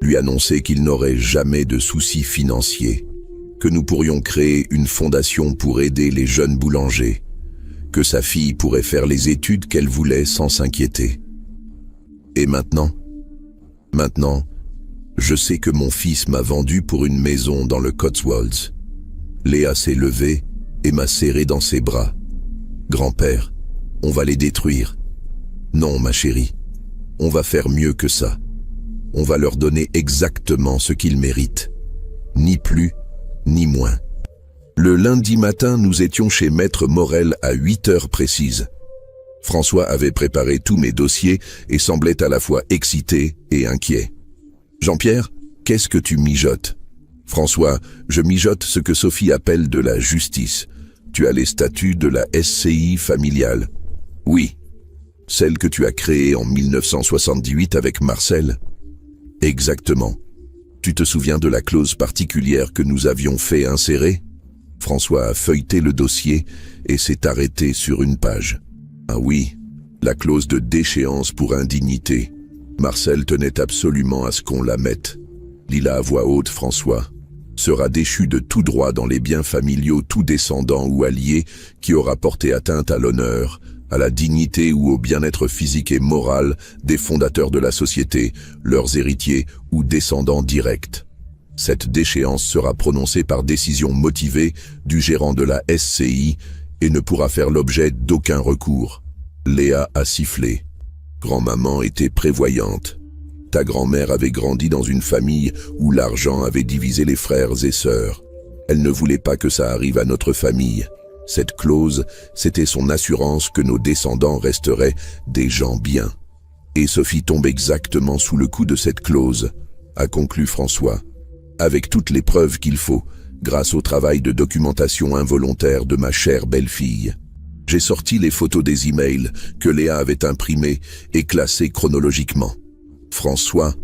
Lui annoncer qu'il n'aurait jamais de soucis financiers. Que nous pourrions créer une fondation pour aider les jeunes boulangers. Que sa fille pourrait faire les études qu'elle voulait sans s'inquiéter. Et maintenant, je sais que mon fils m'a vendu pour une maison dans le Cotswolds. Léa s'est levée et m'a serré dans ses bras. Grand-père, on va les détruire. Non, ma chérie, on va faire mieux que ça. On va leur donner exactement ce qu'ils méritent. Ni plus, ni moins. Le lundi matin, nous étions chez Maître Morel à 8 heures précises. François avait préparé tous mes dossiers et semblait à la fois excité et inquiet. Jean-Pierre, qu'est-ce que tu mijotes? François, je mijote ce que Sophie appelle de la justice. Tu as les statuts de la SCI familiale. Oui, Celle que tu as créée en 1978 avec Marcel? Exactement. Tu te souviens de la clause particulière que nous avions fait insérer? François a feuilleté le dossier et s'est arrêté sur une page. Ah oui, la clause de déchéance pour indignité. Marcel tenait absolument à ce qu'on la mette. Lis-la à voix haute, François. Sera déchu de tout droit dans les biens familiaux tout descendant ou allié qui aura porté atteinte à l'honneur, à la dignité ou au bien-être physique et moral des fondateurs de la société, leurs héritiers ou descendants directs. Cette déchéance sera prononcée par décision motivée du gérant de la SCI et ne pourra faire l'objet d'aucun recours. Léa a sifflé. Grand-maman était prévoyante. Ta grand-mère avait grandi dans une famille où l'argent avait divisé les frères et sœurs. Elle ne voulait pas que ça arrive à notre famille. Cette clause, c'était son assurance que nos descendants resteraient des gens bien. Et Sophie tombe exactement sous le coup de cette clause, a conclu François, avec toutes les preuves qu'il faut, grâce au travail de documentation involontaire de ma chère belle-fille. J'ai sorti les photos des emails que Léa avait imprimés et classés chronologiquement. François,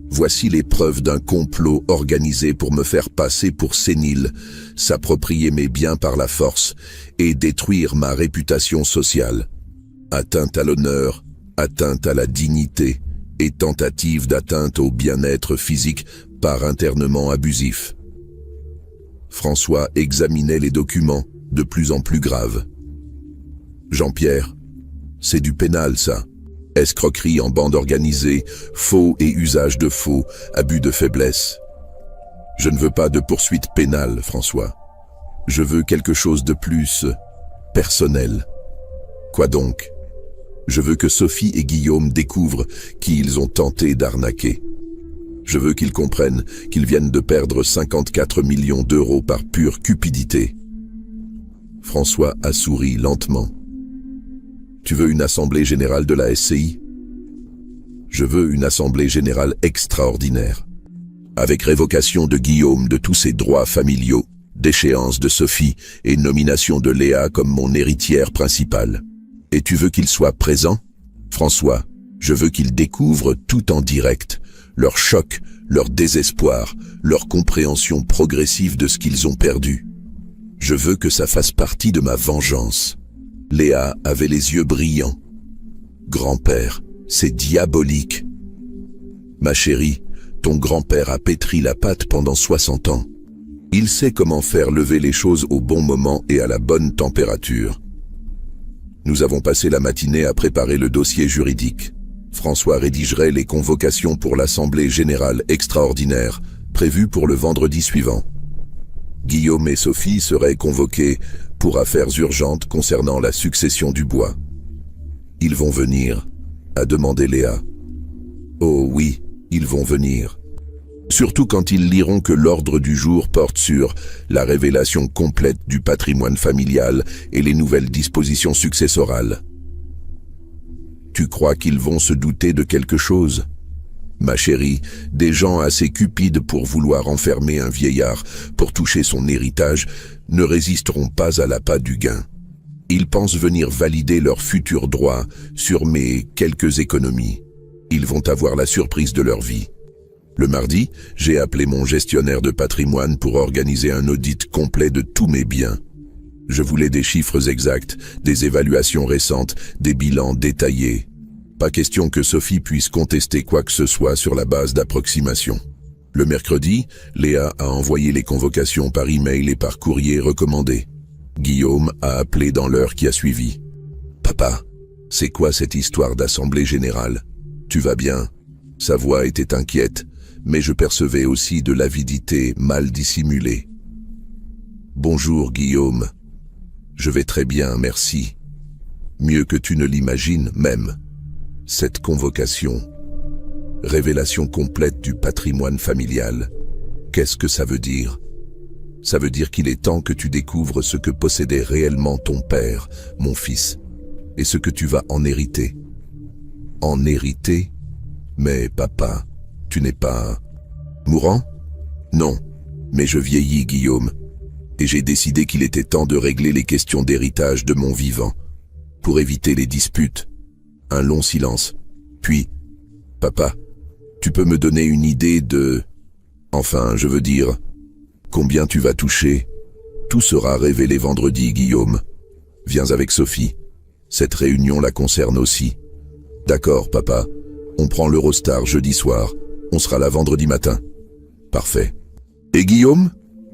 voici les preuves d'un complot organisé pour me faire passer pour sénile, s'approprier mes biens par la force et détruire ma réputation sociale. Atteinte à l'honneur, atteinte à la dignité et tentative d'atteinte au bien-être physique par internement abusif. François examinait les documents, de plus en plus graves. Jean-Pierre, c'est du pénal ça. Escroquerie en bande organisée, faux et usage de faux, abus de faiblesse. Je ne veux pas de poursuite pénale, François. Je veux quelque chose de plus personnel. Quoi donc? Je veux que Sophie et Guillaume découvrent qui ils ont tenté d'arnaquer. Je veux qu'ils comprennent qu'ils viennent de perdre 54 millions d'euros par pure cupidité. François a souri lentement. Tu veux une assemblée générale de la SCI? Je veux une assemblée générale extraordinaire, avec révocation de Guillaume de tous ses droits familiaux, déchéance de Sophie et nomination de Léa comme mon héritière principale. Et tu veux qu'il soit présent? François, je veux qu'il découvre tout en direct, leur choc, leur désespoir, leur compréhension progressive de ce qu'ils ont perdu. Je veux que ça fasse partie de ma vengeance. Léa avait les yeux brillants. Grand-père, c'est diabolique. Ma chérie, ton grand-père a pétri la pâte pendant 60 ans. Il sait comment faire lever les choses au bon moment et à la bonne température. Nous avons passé la matinée à préparer le dossier juridique. François rédigerait les convocations pour l'Assemblée générale extraordinaire, prévue pour le vendredi suivant. Guillaume et Sophie seraient convoqués pour affaires urgentes concernant la succession du bois. Ils vont venir, a demandé Léa. Oh oui, ils vont venir. Surtout quand ils liront que l'ordre du jour porte sur la révélation complète du patrimoine familial et les nouvelles dispositions successorales. Tu crois qu'ils vont se douter de quelque chose? Ma chérie, des gens assez cupides pour vouloir enfermer un vieillard pour toucher son héritage ne résisteront pas à l'appât du gain. Ils pensent venir valider leurs futurs droits sur mes quelques économies. Ils vont avoir la surprise de leur vie. Le mardi, j'ai appelé mon gestionnaire de patrimoine pour organiser un audit complet de tous mes biens. Je voulais des chiffres exacts, des évaluations récentes, des bilans détaillés. Pas question que Sophie puisse contester quoi que ce soit sur la base d'approximation. Le mercredi, Léa a envoyé les convocations par email et par courrier recommandé. Guillaume a appelé dans l'heure qui a suivi. « Papa, c'est quoi cette histoire d'assemblée générale? Tu vas bien ?» Sa voix était inquiète, mais je percevais aussi de l'avidité mal dissimulée. « Bonjour Guillaume. Je vais très bien, merci. Mieux que tu ne l'imagines même. Cette convocation, révélation complète du patrimoine familial, qu'est-ce que ça veut dire? Ça veut dire qu'il est temps que tu découvres ce que possédait réellement ton père, mon fils, et ce que tu vas en hériter. En hériter? Mais papa, tu n'es pas mourant? Non, mais je vieillis, Guillaume, et j'ai décidé qu'il était temps de régler les questions d'héritage de mon vivant, pour éviter les disputes. Un long silence. Puis, « Papa, tu peux me donner une idée de... Enfin, je veux dire, combien tu vas toucher? Tout sera révélé vendredi, Guillaume. Viens avec Sophie. Cette réunion la concerne aussi. D'accord, papa. On prend l'Eurostar jeudi soir. On sera là vendredi matin. Parfait. Et Guillaume?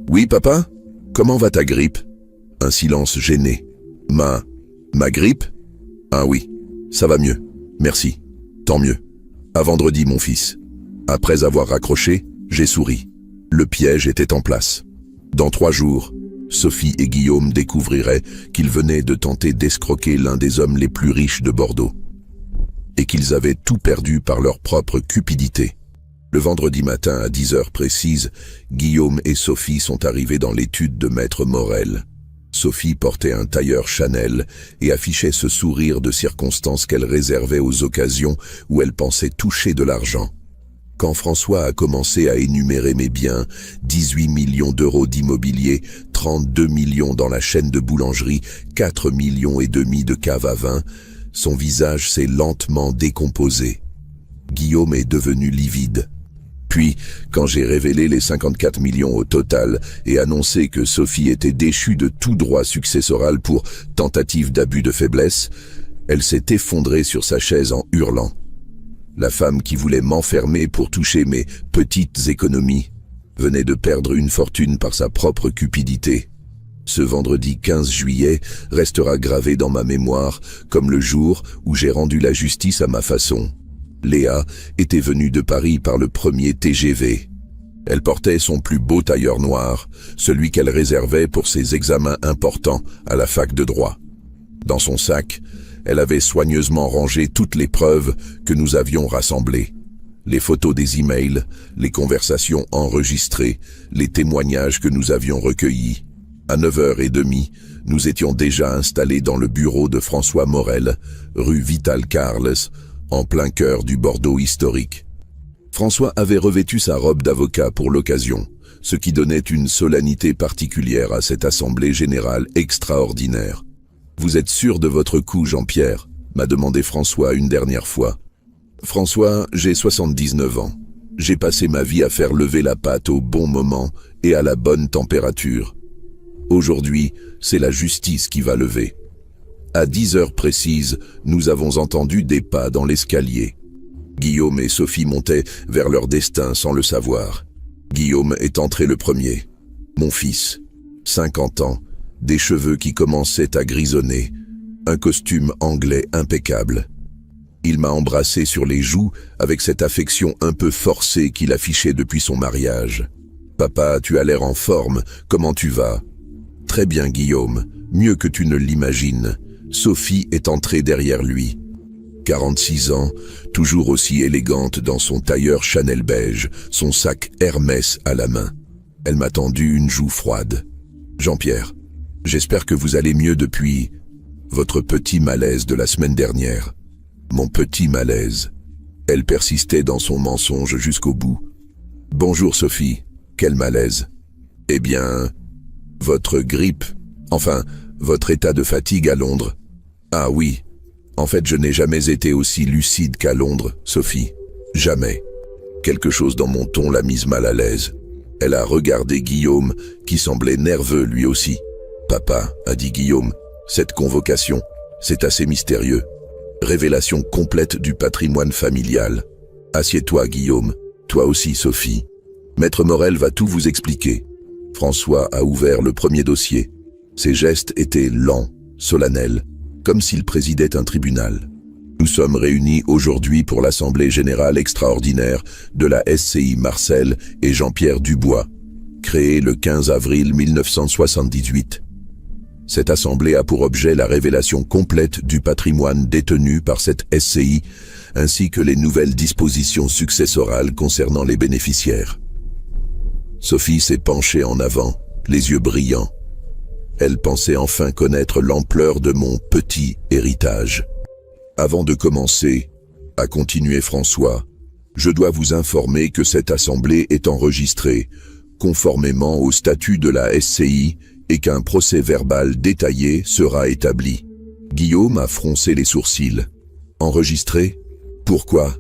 Oui, papa? Comment va ta grippe? Un silence gêné. Ma grippe? Ah oui, ça va mieux. Merci. Tant mieux. À vendredi, mon fils. Après avoir raccroché, j'ai souri. Le piège était en place. Dans 3 jours, Sophie et Guillaume découvriraient qu'ils venaient de tenter d'escroquer l'un des hommes les plus riches de Bordeaux. Et qu'ils avaient tout perdu par leur propre cupidité. Le vendredi matin à 10 heures précises, Guillaume et Sophie sont arrivés dans l'étude de Maître Morel. Sophie portait un tailleur Chanel et affichait ce sourire de circonstance qu'elle réservait aux occasions où elle pensait toucher de l'argent. Quand François a commencé à énumérer mes biens, 18 millions d'euros d'immobilier, 32 millions dans la chaîne de boulangerie, 4 millions et demi de cave à vin, son visage s'est lentement décomposé. Guillaume est devenu livide. Puis, quand j'ai révélé les 54 millions au total et annoncé que Sophie était déchue de tout droit successoral pour tentative d'abus de faiblesse, elle s'est effondrée sur sa chaise en hurlant. La femme qui voulait m'enfermer pour toucher mes petites économies venait de perdre une fortune par sa propre cupidité. Ce vendredi 15 juillet restera gravé dans ma mémoire comme le jour où j'ai rendu la justice à ma façon. Léa était venue de Paris par le premier TGV. Elle portait son plus beau tailleur noir, celui qu'elle réservait pour ses examens importants à la fac de droit. Dans son sac, elle avait soigneusement rangé toutes les preuves que nous avions rassemblées. Les photos des emails, les conversations enregistrées, les témoignages que nous avions recueillis. À 9h30, nous étions déjà installés dans le bureau de François Morel, rue Vital-Carles, en plein cœur du Bordeaux historique. François avait revêtu sa robe d'avocat pour l'occasion, ce qui donnait une solennité particulière à cette assemblée générale extraordinaire. « Vous êtes sûr de votre coup, Jean-Pierre » m'a demandé François une dernière fois. « François, j'ai 79 ans. J'ai passé ma vie à faire lever la pâte au bon moment et à la bonne température. Aujourd'hui, c'est la justice qui va lever. » À 10 heures précises, nous avons entendu des pas dans l'escalier. Guillaume et Sophie montaient vers leur destin sans le savoir. Guillaume est entré le premier. Mon fils, 50 ans, des cheveux qui commençaient à grisonner, un costume anglais impeccable. Il m'a embrassé sur les joues avec cette affection un peu forcée qu'il affichait depuis son mariage. « Papa, tu as l'air en forme, comment tu vas ?»« Très bien, Guillaume, mieux que tu ne l'imagines. » Sophie est entrée derrière lui. 46 ans, toujours aussi élégante dans son tailleur Chanel beige, son sac Hermès à la main. Elle m'a tendu une joue froide. « Jean-Pierre, j'espère que vous allez mieux depuis votre petit malaise de la semaine dernière. » Mon petit malaise. Elle persistait dans son mensonge jusqu'au bout. « Bonjour Sophie, quel malaise? » « Eh bien, votre grippe, enfin, votre état de fatigue à Londres. » « Ah oui, en fait je n'ai jamais été aussi lucide qu'à Londres, Sophie. Jamais. » Quelque chose dans mon ton l'a mise mal à l'aise. Elle a regardé Guillaume, qui semblait nerveux lui aussi. « Papa, » a dit Guillaume, « cette convocation, c'est assez mystérieux. Révélation complète du patrimoine familial. Assieds-toi, Guillaume. Toi aussi, Sophie. Maître Morel va tout vous expliquer. » François a ouvert le premier dossier. Ses gestes étaient lents, solennels, comme s'il présidait un tribunal. Nous sommes réunis aujourd'hui pour l'Assemblée générale extraordinaire de la SCI Marcel et Jean-Pierre Dubois, créée le 15 avril 1978. Cette assemblée a pour objet la révélation complète du patrimoine détenu par cette SCI, ainsi que les nouvelles dispositions successorales concernant les bénéficiaires. Sophie s'est penchée en avant, les yeux brillants. Elle pensait enfin connaître l'ampleur de mon petit héritage. « Avant de commencer, » a continué François, « je dois vous informer que cette assemblée est enregistrée, conformément au statut de la SCI, et qu'un procès verbal détaillé sera établi. » Guillaume a froncé les sourcils. Enregistré? Pourquoi?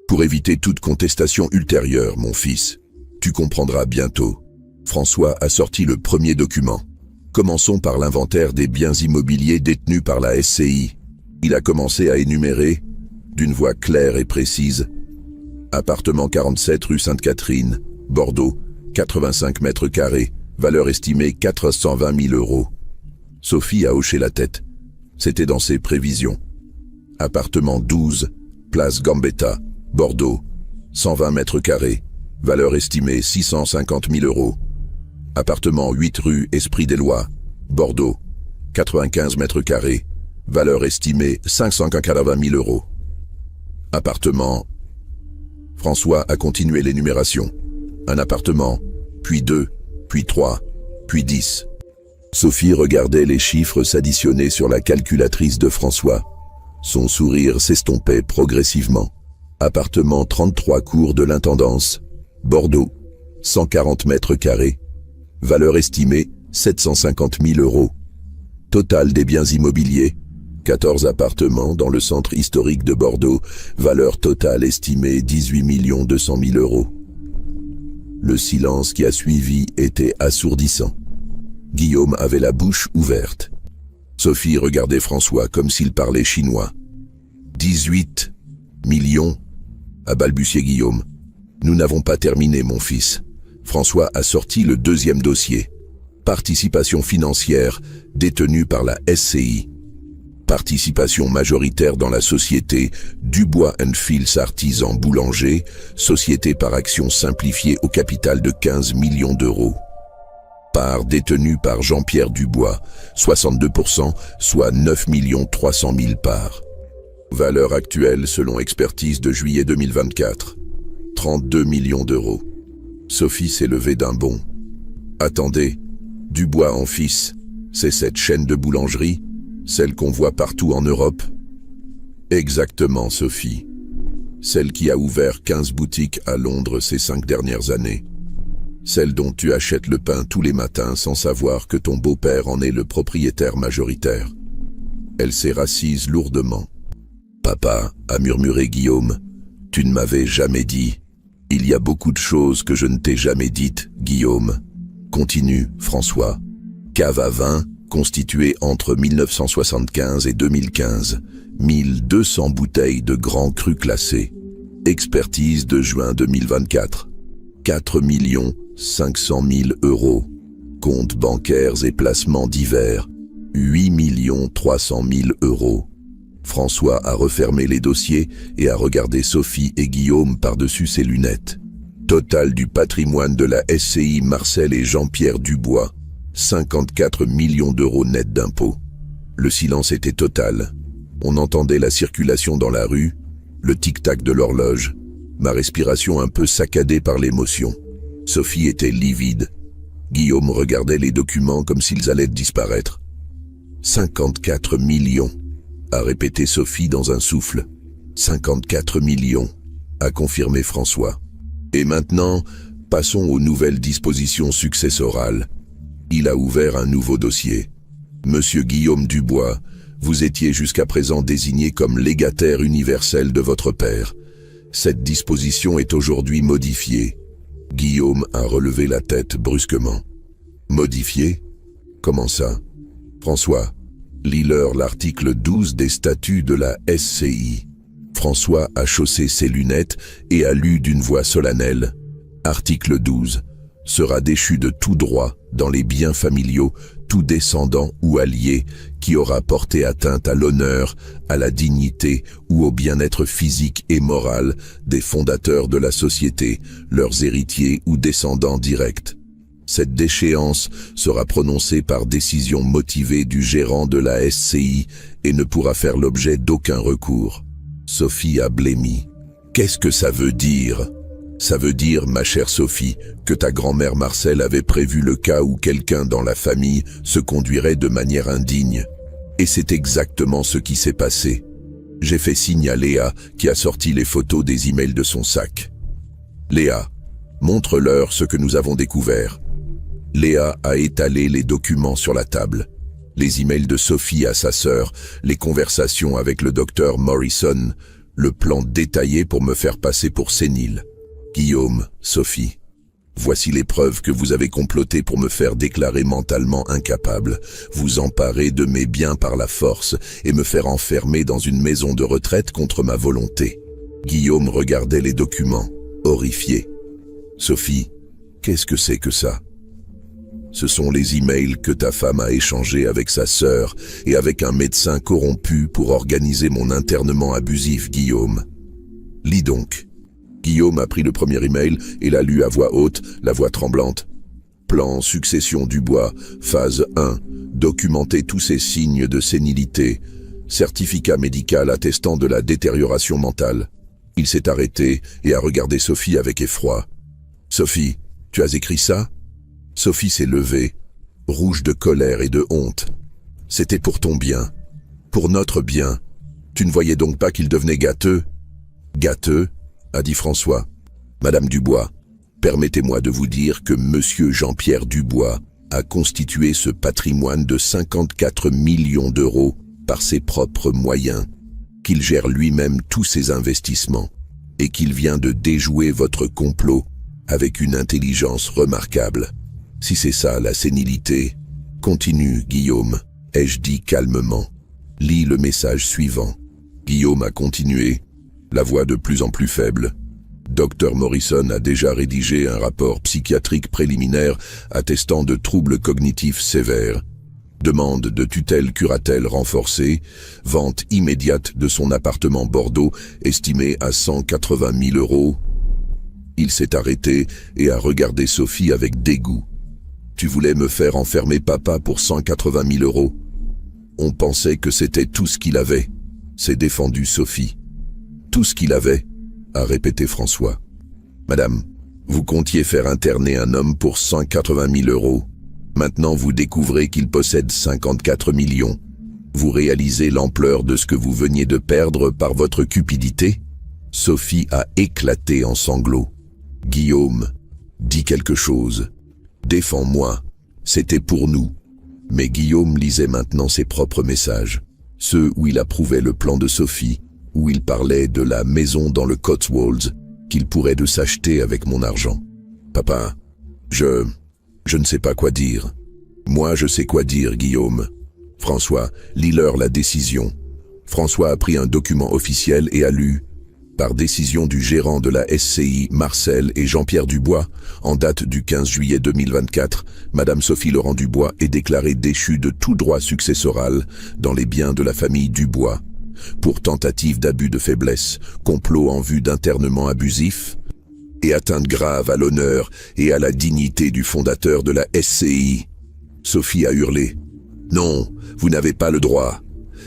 Pour éviter toute contestation ultérieure, mon fils. Tu comprendras bientôt. François a sorti le premier document. Commençons par l'inventaire des biens immobiliers détenus par la SCI. Il a commencé à énumérer, d'une voix claire et précise, appartement 47 rue Sainte-Catherine, Bordeaux, 85 mètres carrés, valeur estimée 420 000 euros. Sophie a hoché la tête. C'était dans ses prévisions. Appartement 12, place Gambetta, Bordeaux, 120 mètres carrés, valeur estimée 650 000 euros. Appartement 8 rue Esprit des Lois, Bordeaux, 95 mètres carrés, valeur estimée 580 000 euros. Appartement. François a continué l'énumération. Un appartement, puis 2, puis 3, puis 10. Sophie regardait les chiffres s'additionner sur la calculatrice de François. Son sourire s'estompait progressivement. Appartement 33 cours de l'Intendance, Bordeaux, 140 mètres carrés, valeur estimée 750 000 euros. Total des biens immobiliers, 14 appartements dans le centre historique de Bordeaux, valeur totale estimée 18 200 000 euros. Le silence qui a suivi était assourdissant. Guillaume avait la bouche ouverte. Sophie regardait François comme s'il parlait chinois. 18 millions, a balbutié Guillaume. Nous n'avons pas terminé, mon fils. François a sorti le deuxième dossier. Participation financière détenue par la SCI. Participation majoritaire dans la société Dubois & Fils Artisans Boulanger, société par action simplifiée au capital de 15 millions d'euros. Part détenue par Jean-Pierre Dubois, 62%, soit 9 300 000 parts. Valeur actuelle selon expertise de juillet 2024, 32 millions d'euros. Sophie s'est levée d'un bond. Attendez, Dubois & Fils, c'est cette chaîne de boulangerie, celle qu'on voit partout en Europe? Exactement, Sophie. Celle qui a ouvert 15 boutiques à Londres ces 5 dernières années. Celle dont tu achètes le pain tous les matins sans savoir que ton beau-père en est le propriétaire majoritaire. Elle s'est rassise lourdement. Papa, a murmuré Guillaume, tu ne m'avais jamais dit. Il y a beaucoup de choses que je ne t'ai jamais dites, Guillaume. Continue, François. Cave à vin, constituée entre 1975 et 2015. 1200 bouteilles de grands crus classés. Expertise de juin 2024. 4 500 000 euros. Comptes bancaires et placements divers. 8 300 000 euros. François a refermé les dossiers et a regardé Sophie et Guillaume par-dessus ses lunettes. Total du patrimoine de la SCI Marcel et Jean-Pierre Dubois, 54 millions d'euros net d'impôts. Le silence était total. On entendait la circulation dans la rue, le tic-tac de l'horloge, ma respiration un peu saccadée par l'émotion. Sophie était livide. Guillaume regardait les documents comme s'ils allaient disparaître. 54 millions, a répété Sophie dans un souffle. 54 millions, a confirmé François. Et maintenant, passons aux nouvelles dispositions successorales. Il a ouvert un nouveau dossier. Monsieur Guillaume Dubois, vous étiez jusqu'à présent désigné comme légataire universel de votre père. Cette disposition est aujourd'hui modifiée. Guillaume a relevé la tête brusquement. Modifiée? Comment ça? François, lis-leur l'article 12 des statuts de la SCI. François a chaussé ses lunettes et a lu d'une voix solennelle. Article 12. Sera déchu de tout droit, dans les biens familiaux, tout descendant ou allié qui aura porté atteinte à l'honneur, à la dignité ou au bien-être physique et moral des fondateurs de la société, leurs héritiers ou descendants directs. Cette déchéance sera prononcée par décision motivée du gérant de la SCI et ne pourra faire l'objet d'aucun recours. Sophie a blêmi. Qu'est-ce que ça veut dire ? Ça veut dire, ma chère Sophie, que ta grand-mère Marcel avait prévu le cas où quelqu'un dans la famille se conduirait de manière indigne. Et c'est exactement ce qui s'est passé. J'ai fait signe à Léa, qui a sorti les photos des emails de son sac. Léa, montre-leur ce que nous avons découvert. Léa a étalé les documents sur la table. Les emails de Sophie à sa sœur, les conversations avec le docteur Morrison, le plan détaillé pour me faire passer pour sénile. Guillaume, Sophie, voici les preuves que vous avez complotées pour me faire déclarer mentalement incapable, vous emparer de mes biens par la force et me faire enfermer dans une maison de retraite contre ma volonté. Guillaume regardait les documents, horrifié. Sophie, qu'est-ce que c'est que ça ? Ce sont les emails que ta femme a échangés avec sa sœur et avec un médecin corrompu pour organiser mon internement abusif, Guillaume. Lis donc. Guillaume a pris le premier email et l'a lu à voix haute, la voix tremblante. Plan Succession Dubois, phase 1. Documenter tous ces signes de sénilité. Certificat médical attestant de la détérioration mentale. Il s'est arrêté et a regardé Sophie avec effroi. Sophie, tu as écrit ça ? Sophie s'est levée, rouge de colère et de honte. C'était pour ton bien, pour notre bien. Tu ne voyais donc pas qu'il devenait gâteux ? Gâteux, a dit François. Madame Dubois, permettez-moi de vous dire que Monsieur Jean-Pierre Dubois a constitué ce patrimoine de 54 millions d'euros par ses propres moyens, qu'il gère lui-même tous ses investissements et qu'il vient de déjouer votre complot avec une intelligence remarquable. Si c'est ça la sénilité, continue, Guillaume, ai-je dit calmement. Lis le message suivant. Guillaume a continué, la voix de plus en plus faible. Dr Morrison a déjà rédigé un rapport psychiatrique préliminaire attestant de troubles cognitifs sévères. Demande de tutelle curatelle renforcée, vente immédiate de son appartement Bordeaux estimé à 180 000 euros. Il s'est arrêté et a regardé Sophie avec dégoût. Tu voulais me faire enfermer papa pour 180 000 euros. On pensait que c'était tout ce qu'il avait, s'est défendue Sophie. Tout ce qu'il avait, a répété François. Madame, vous comptiez faire interner un homme pour 180 000 euros. Maintenant vous découvrez qu'il possède 54 millions. Vous réalisez l'ampleur de ce que vous veniez de perdre par votre cupidité ? Sophie a éclaté en sanglots. Guillaume, dis quelque chose. Défends-moi, c'était pour nous. Mais Guillaume lisait maintenant ses propres messages, ceux où il approuvait le plan de Sophie, où il parlait de la maison dans le Cotswolds qu'il pourrait de s'acheter avec mon argent. Papa, je ne sais pas quoi dire. Moi, je sais quoi dire, Guillaume. François, lis-leur la décision. François a pris un document officiel et a lu par décision du gérant de la SCI, Marcel et Jean-Pierre Dubois, en date du 15 juillet 2024, Madame Sophie Laurent Dubois est déclarée déchue de tout droit successoral dans les biens de la famille Dubois, pour tentative d'abus de faiblesse, complot en vue d'internement abusif et atteinte grave à l'honneur et à la dignité du fondateur de la SCI. Sophie a hurlé. « Non, vous n'avez pas le droit.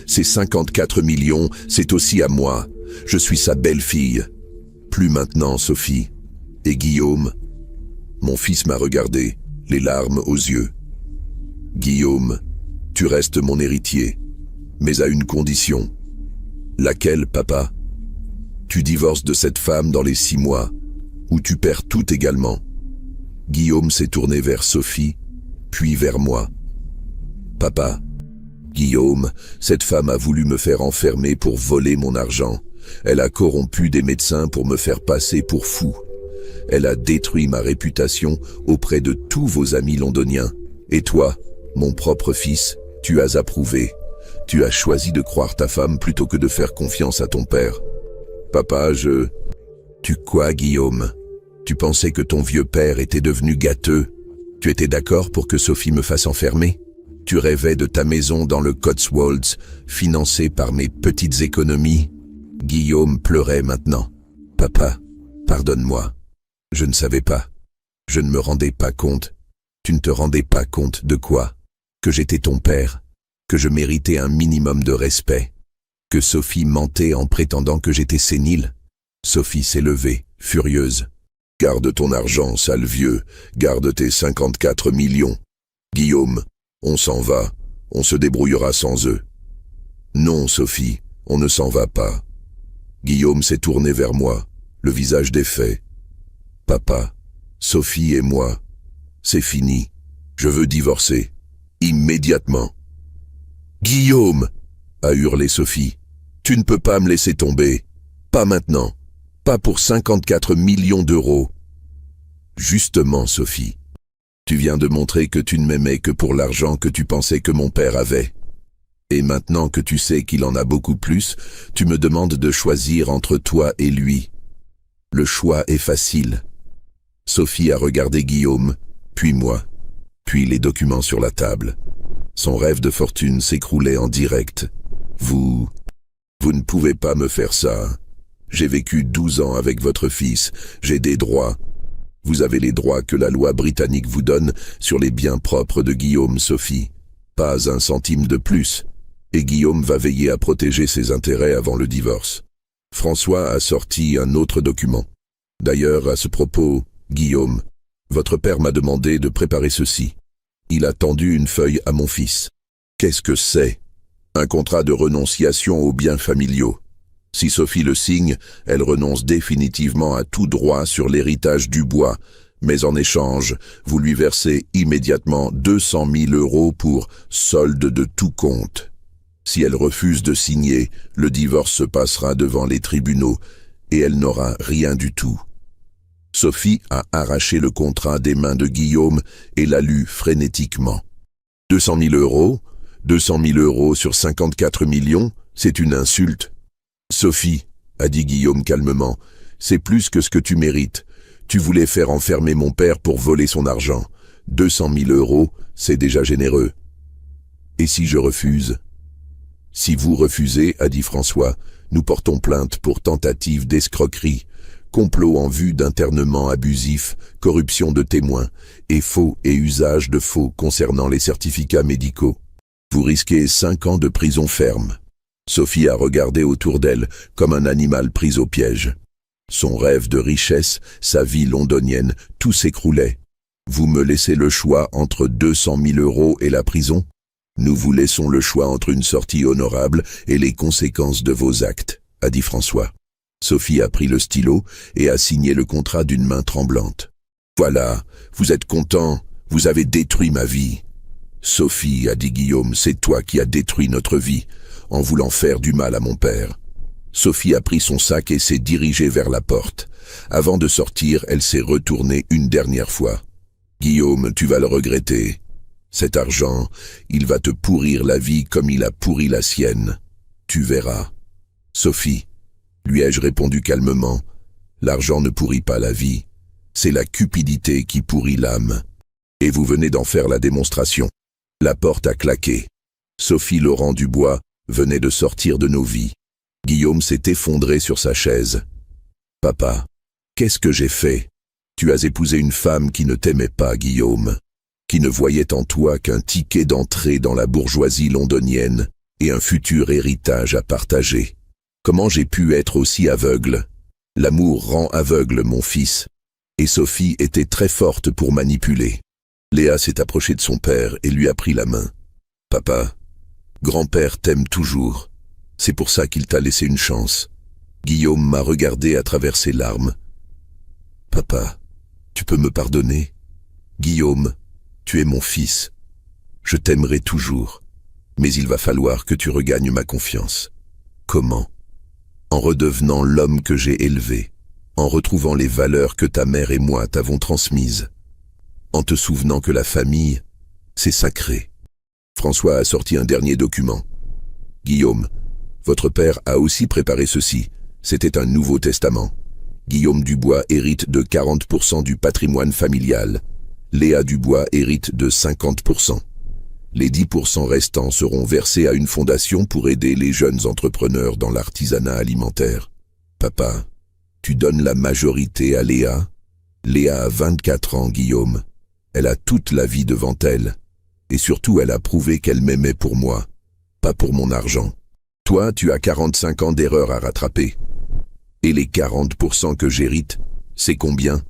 Ces 54 millions, c'est aussi à moi. Je suis sa belle-fille. Plus maintenant, Sophie. Et Guillaume ?» Mon fils m'a regardé, les larmes aux yeux. « Guillaume, tu restes mon héritier, mais à une condition. » « Laquelle, papa ? Tu divorces de cette femme dans les 6 mois, ou tu perds tout également. » Guillaume s'est tourné vers Sophie, puis vers moi. « Papa, Guillaume, cette femme a voulu me faire enfermer pour voler mon argent. Elle a corrompu des médecins pour me faire passer pour fou. Elle a détruit ma réputation auprès de tous vos amis londoniens. Et toi, mon propre fils, tu as approuvé. Tu as choisi de croire ta femme plutôt que de faire confiance à ton père. Papa, Tu quoi, Guillaume ? Tu pensais que ton vieux père était devenu gâteux ? Tu étais d'accord pour que Sophie me fasse enfermer ? Tu rêvais de ta maison dans le Cotswolds, financée par mes petites économies ? Guillaume pleurait maintenant. Papa, pardonne-moi. Je ne savais pas. Je ne me rendais pas compte. Tu ne te rendais pas compte de quoi ? Que j'étais ton père, que je méritais un minimum de respect, que Sophie mentait en prétendant que j'étais sénile. Sophie s'est levée, furieuse. Garde ton argent, sale vieux, garde tes 54 millions. Guillaume, on s'en va, on se débrouillera sans eux. Non, Sophie, on ne s'en va pas. Guillaume s'est tourné vers moi, le visage défait. Papa, Sophie et moi, c'est fini. Je veux divorcer. Immédiatement. Guillaume, a hurlé Sophie, tu ne peux pas me laisser tomber. Pas maintenant. Pas pour 54 millions d'euros. Justement, Sophie. Tu viens de montrer que tu ne m'aimais que pour l'argent que tu pensais que mon père avait. Et maintenant que tu sais qu'il en a beaucoup plus, tu me demandes de choisir entre toi et lui. Le choix est facile. Sophie a regardé Guillaume, puis moi, puis les documents sur la table. Son rêve de fortune s'écroulait en direct. Vous ne pouvez pas me faire ça. J'ai vécu 12 ans avec votre fils, j'ai des droits. Vous avez les droits que la loi britannique vous donne sur les biens propres de Guillaume, Sophie. Pas un centime de plus. Et Guillaume va veiller à protéger ses intérêts avant le divorce. François a sorti un autre document. D'ailleurs, à ce propos, Guillaume, votre père m'a demandé de préparer ceci. Il a tendu une feuille à mon fils. Qu'est-ce que c'est? Un contrat de renonciation aux biens familiaux. Si Sophie le signe, elle renonce définitivement à tout droit sur l'héritage Dubois, mais en échange, vous lui versez immédiatement 200 000 € pour solde de tout compte. Si elle refuse de signer, le divorce se passera devant les tribunaux et elle n'aura rien du tout. Sophie a arraché le contrat des mains de Guillaume et l'a lu frénétiquement. 200 000 €, 200 000 € sur 54 millions, c'est une insulte. Sophie, a dit Guillaume calmement, c'est plus que ce que tu mérites. Tu voulais faire enfermer mon père pour voler son argent. 200 000 €, c'est déjà généreux. Et si je refuse? Si vous refusez, a dit François, nous portons plainte pour tentative d'escroquerie, complot en vue d'internement abusif, corruption de témoins, et faux et usage de faux concernant les certificats médicaux. Vous risquez 5 ans de prison ferme. Sophie a regardé autour d'elle comme un animal pris au piège. Son rêve de richesse, sa vie londonienne, tout s'écroulait. Vous me laissez le choix entre 200 000 € et la prison? Nous vous laissons le choix entre une sortie honorable et les conséquences de vos actes, a dit François. Sophie a pris le stylo et a signé le contrat d'une main tremblante. Voilà, vous êtes content, vous avez détruit ma vie. Sophie, a dit Guillaume, c'est toi qui as détruit notre vie, en voulant faire du mal à mon père. Sophie a pris son sac et s'est dirigée vers la porte. Avant de sortir, elle s'est retournée une dernière fois. Guillaume, tu vas le regretter. Cet argent, il va te pourrir la vie comme il a pourri la sienne. Tu verras. Sophie, lui ai-je répondu calmement, l'argent ne pourrit pas la vie. C'est la cupidité qui pourrit l'âme. Et vous venez d'en faire la démonstration. La porte a claqué. Sophie Laurent Dubois venait de sortir de nos vies. Guillaume s'est effondré sur sa chaise. « Papa, qu'est-ce que j'ai fait? Tu as épousé une femme qui ne t'aimait pas, Guillaume, qui ne voyait en toi qu'un ticket d'entrée dans la bourgeoisie londonienne et un futur héritage à partager. Comment j'ai pu être aussi aveugle? L'amour rend aveugle, mon fils. » Et Sophie était très forte pour manipuler. Léa s'est approchée de son père et lui a pris la main. « Papa, grand-père t'aime toujours. C'est pour ça qu'il t'a laissé une chance. » Guillaume m'a regardé à travers ses larmes. « Papa, tu peux me pardonner? Guillaume, tu es mon fils. Je t'aimerai toujours. Mais il va falloir que tu regagnes ma confiance. Comment? En redevenant l'homme que j'ai élevé, en retrouvant les valeurs que ta mère et moi t'avons transmises, en te souvenant que la famille, c'est sacré. » François a sorti un dernier document. « Guillaume, votre père a aussi préparé ceci. C'était un nouveau testament. Guillaume Dubois hérite de 40% du patrimoine familial. Léa Dubois hérite de 50%. Les 10% restants seront versés à une fondation pour aider les jeunes entrepreneurs dans l'artisanat alimentaire. Papa, tu donnes la majorité à Léa. Léa a 24 ans, Guillaume. Elle a toute la vie devant elle. Et surtout, elle a prouvé qu'elle m'aimait pour moi, pas pour mon argent. Toi, tu as 45 ans d'erreur à rattraper. Et les 40% que j'hérite, c'est combien?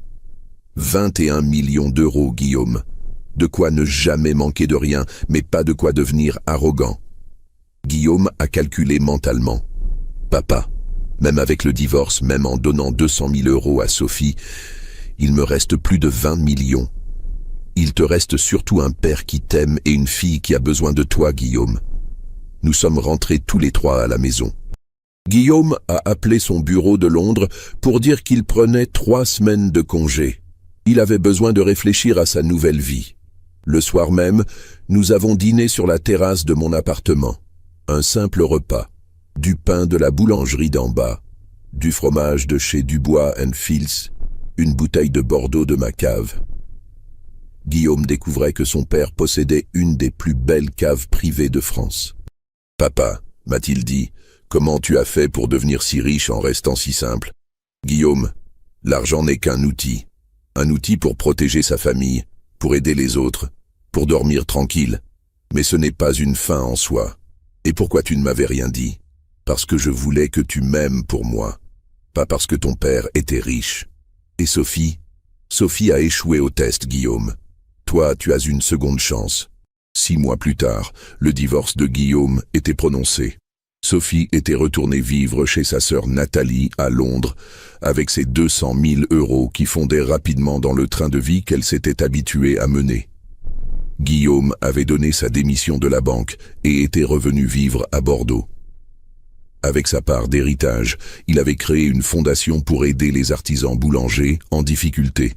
21 millions d'euros, Guillaume. De quoi ne jamais manquer de rien, mais pas de quoi devenir arrogant. Guillaume a calculé mentalement. Papa, même avec le divorce, même en donnant 200 000 € à Sophie, il me reste plus de 20 millions. Il te reste surtout un père qui t'aime et une fille qui a besoin de toi, Guillaume. Nous sommes rentrés tous les trois à la maison. Guillaume a appelé son bureau de Londres pour dire qu'il prenait 3 semaines de congé. Il avait besoin de réfléchir à sa nouvelle vie. Le soir même, nous avons dîné sur la terrasse de mon appartement. Un simple repas. Du pain de la boulangerie d'en bas, du fromage de chez Dubois & Fils, une bouteille de Bordeaux de ma cave. Guillaume découvrait que son père possédait une des plus belles caves privées de France. « Papa, m'a-t-il dit, comment tu as fait pour devenir si riche en restant si simple ? Guillaume, l'argent n'est qu'un outil pour protéger sa famille, pour aider les autres, pour dormir tranquille. Mais ce n'est pas une fin en soi. Et pourquoi tu ne m'avais rien dit ? Parce que je voulais que tu m'aimes pour moi, pas parce que ton père était riche. Et Sophie a échoué au test, Guillaume. Toi, tu as une seconde chance. 6 mois plus tard, le divorce de Guillaume était prononcé. Sophie était retournée vivre chez sa sœur Nathalie à Londres, avec ses 200 000 € qui fondaient rapidement dans le train de vie qu'elle s'était habituée à mener. Guillaume avait donné sa démission de la banque et était revenu vivre à Bordeaux. Avec sa part d'héritage, il avait créé une fondation pour aider les artisans boulangers en difficulté.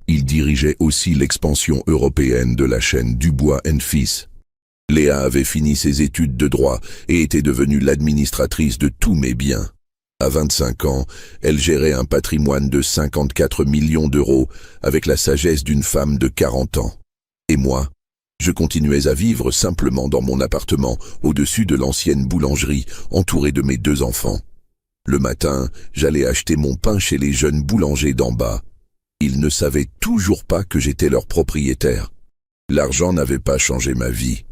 Il dirigeait aussi l'expansion européenne de la chaîne Dubois & Fils. Léa avait fini ses études de droit et était devenue l'administratrice de tous mes biens. À 25 ans, elle gérait un patrimoine de 54 millions d'euros avec la sagesse d'une femme de 40 ans. Et moi, je continuais à vivre simplement dans mon appartement, au-dessus de l'ancienne boulangerie, entouré de mes 2 enfants. Le matin, j'allais acheter mon pain chez les jeunes boulangers d'en bas. Ils ne savaient toujours pas que j'étais leur propriétaire. L'argent n'avait pas changé ma vie,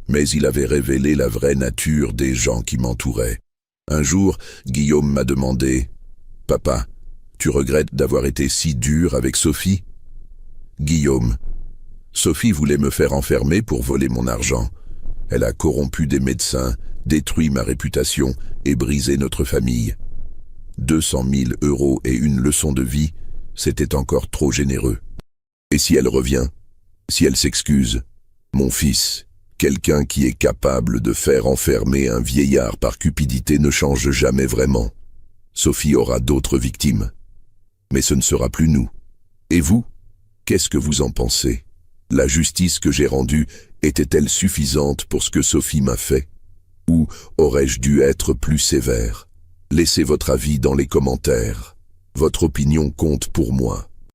mais il avait révélé la vraie nature des gens qui m'entouraient. Un jour, Guillaume m'a demandé « Papa, tu regrettes d'avoir été si dur avec Sophie ?» Guillaume, Sophie voulait me faire enfermer pour voler mon argent. Elle a corrompu des médecins, détruit ma réputation et brisé notre famille. 200 000 € et une leçon de vie, c'était encore trop généreux. Et si elle revient, si elle s'excuse, mon fils, quelqu'un qui est capable de faire enfermer un vieillard par cupidité ne change jamais vraiment. Sophie aura d'autres victimes. Mais ce ne sera plus nous. Et vous, qu'est-ce que vous en pensez ? La justice que j'ai rendue était-elle suffisante pour ce que Sophie m'a fait ? Ou aurais-je dû être plus sévère ? Laissez votre avis dans les commentaires. Votre opinion compte pour moi.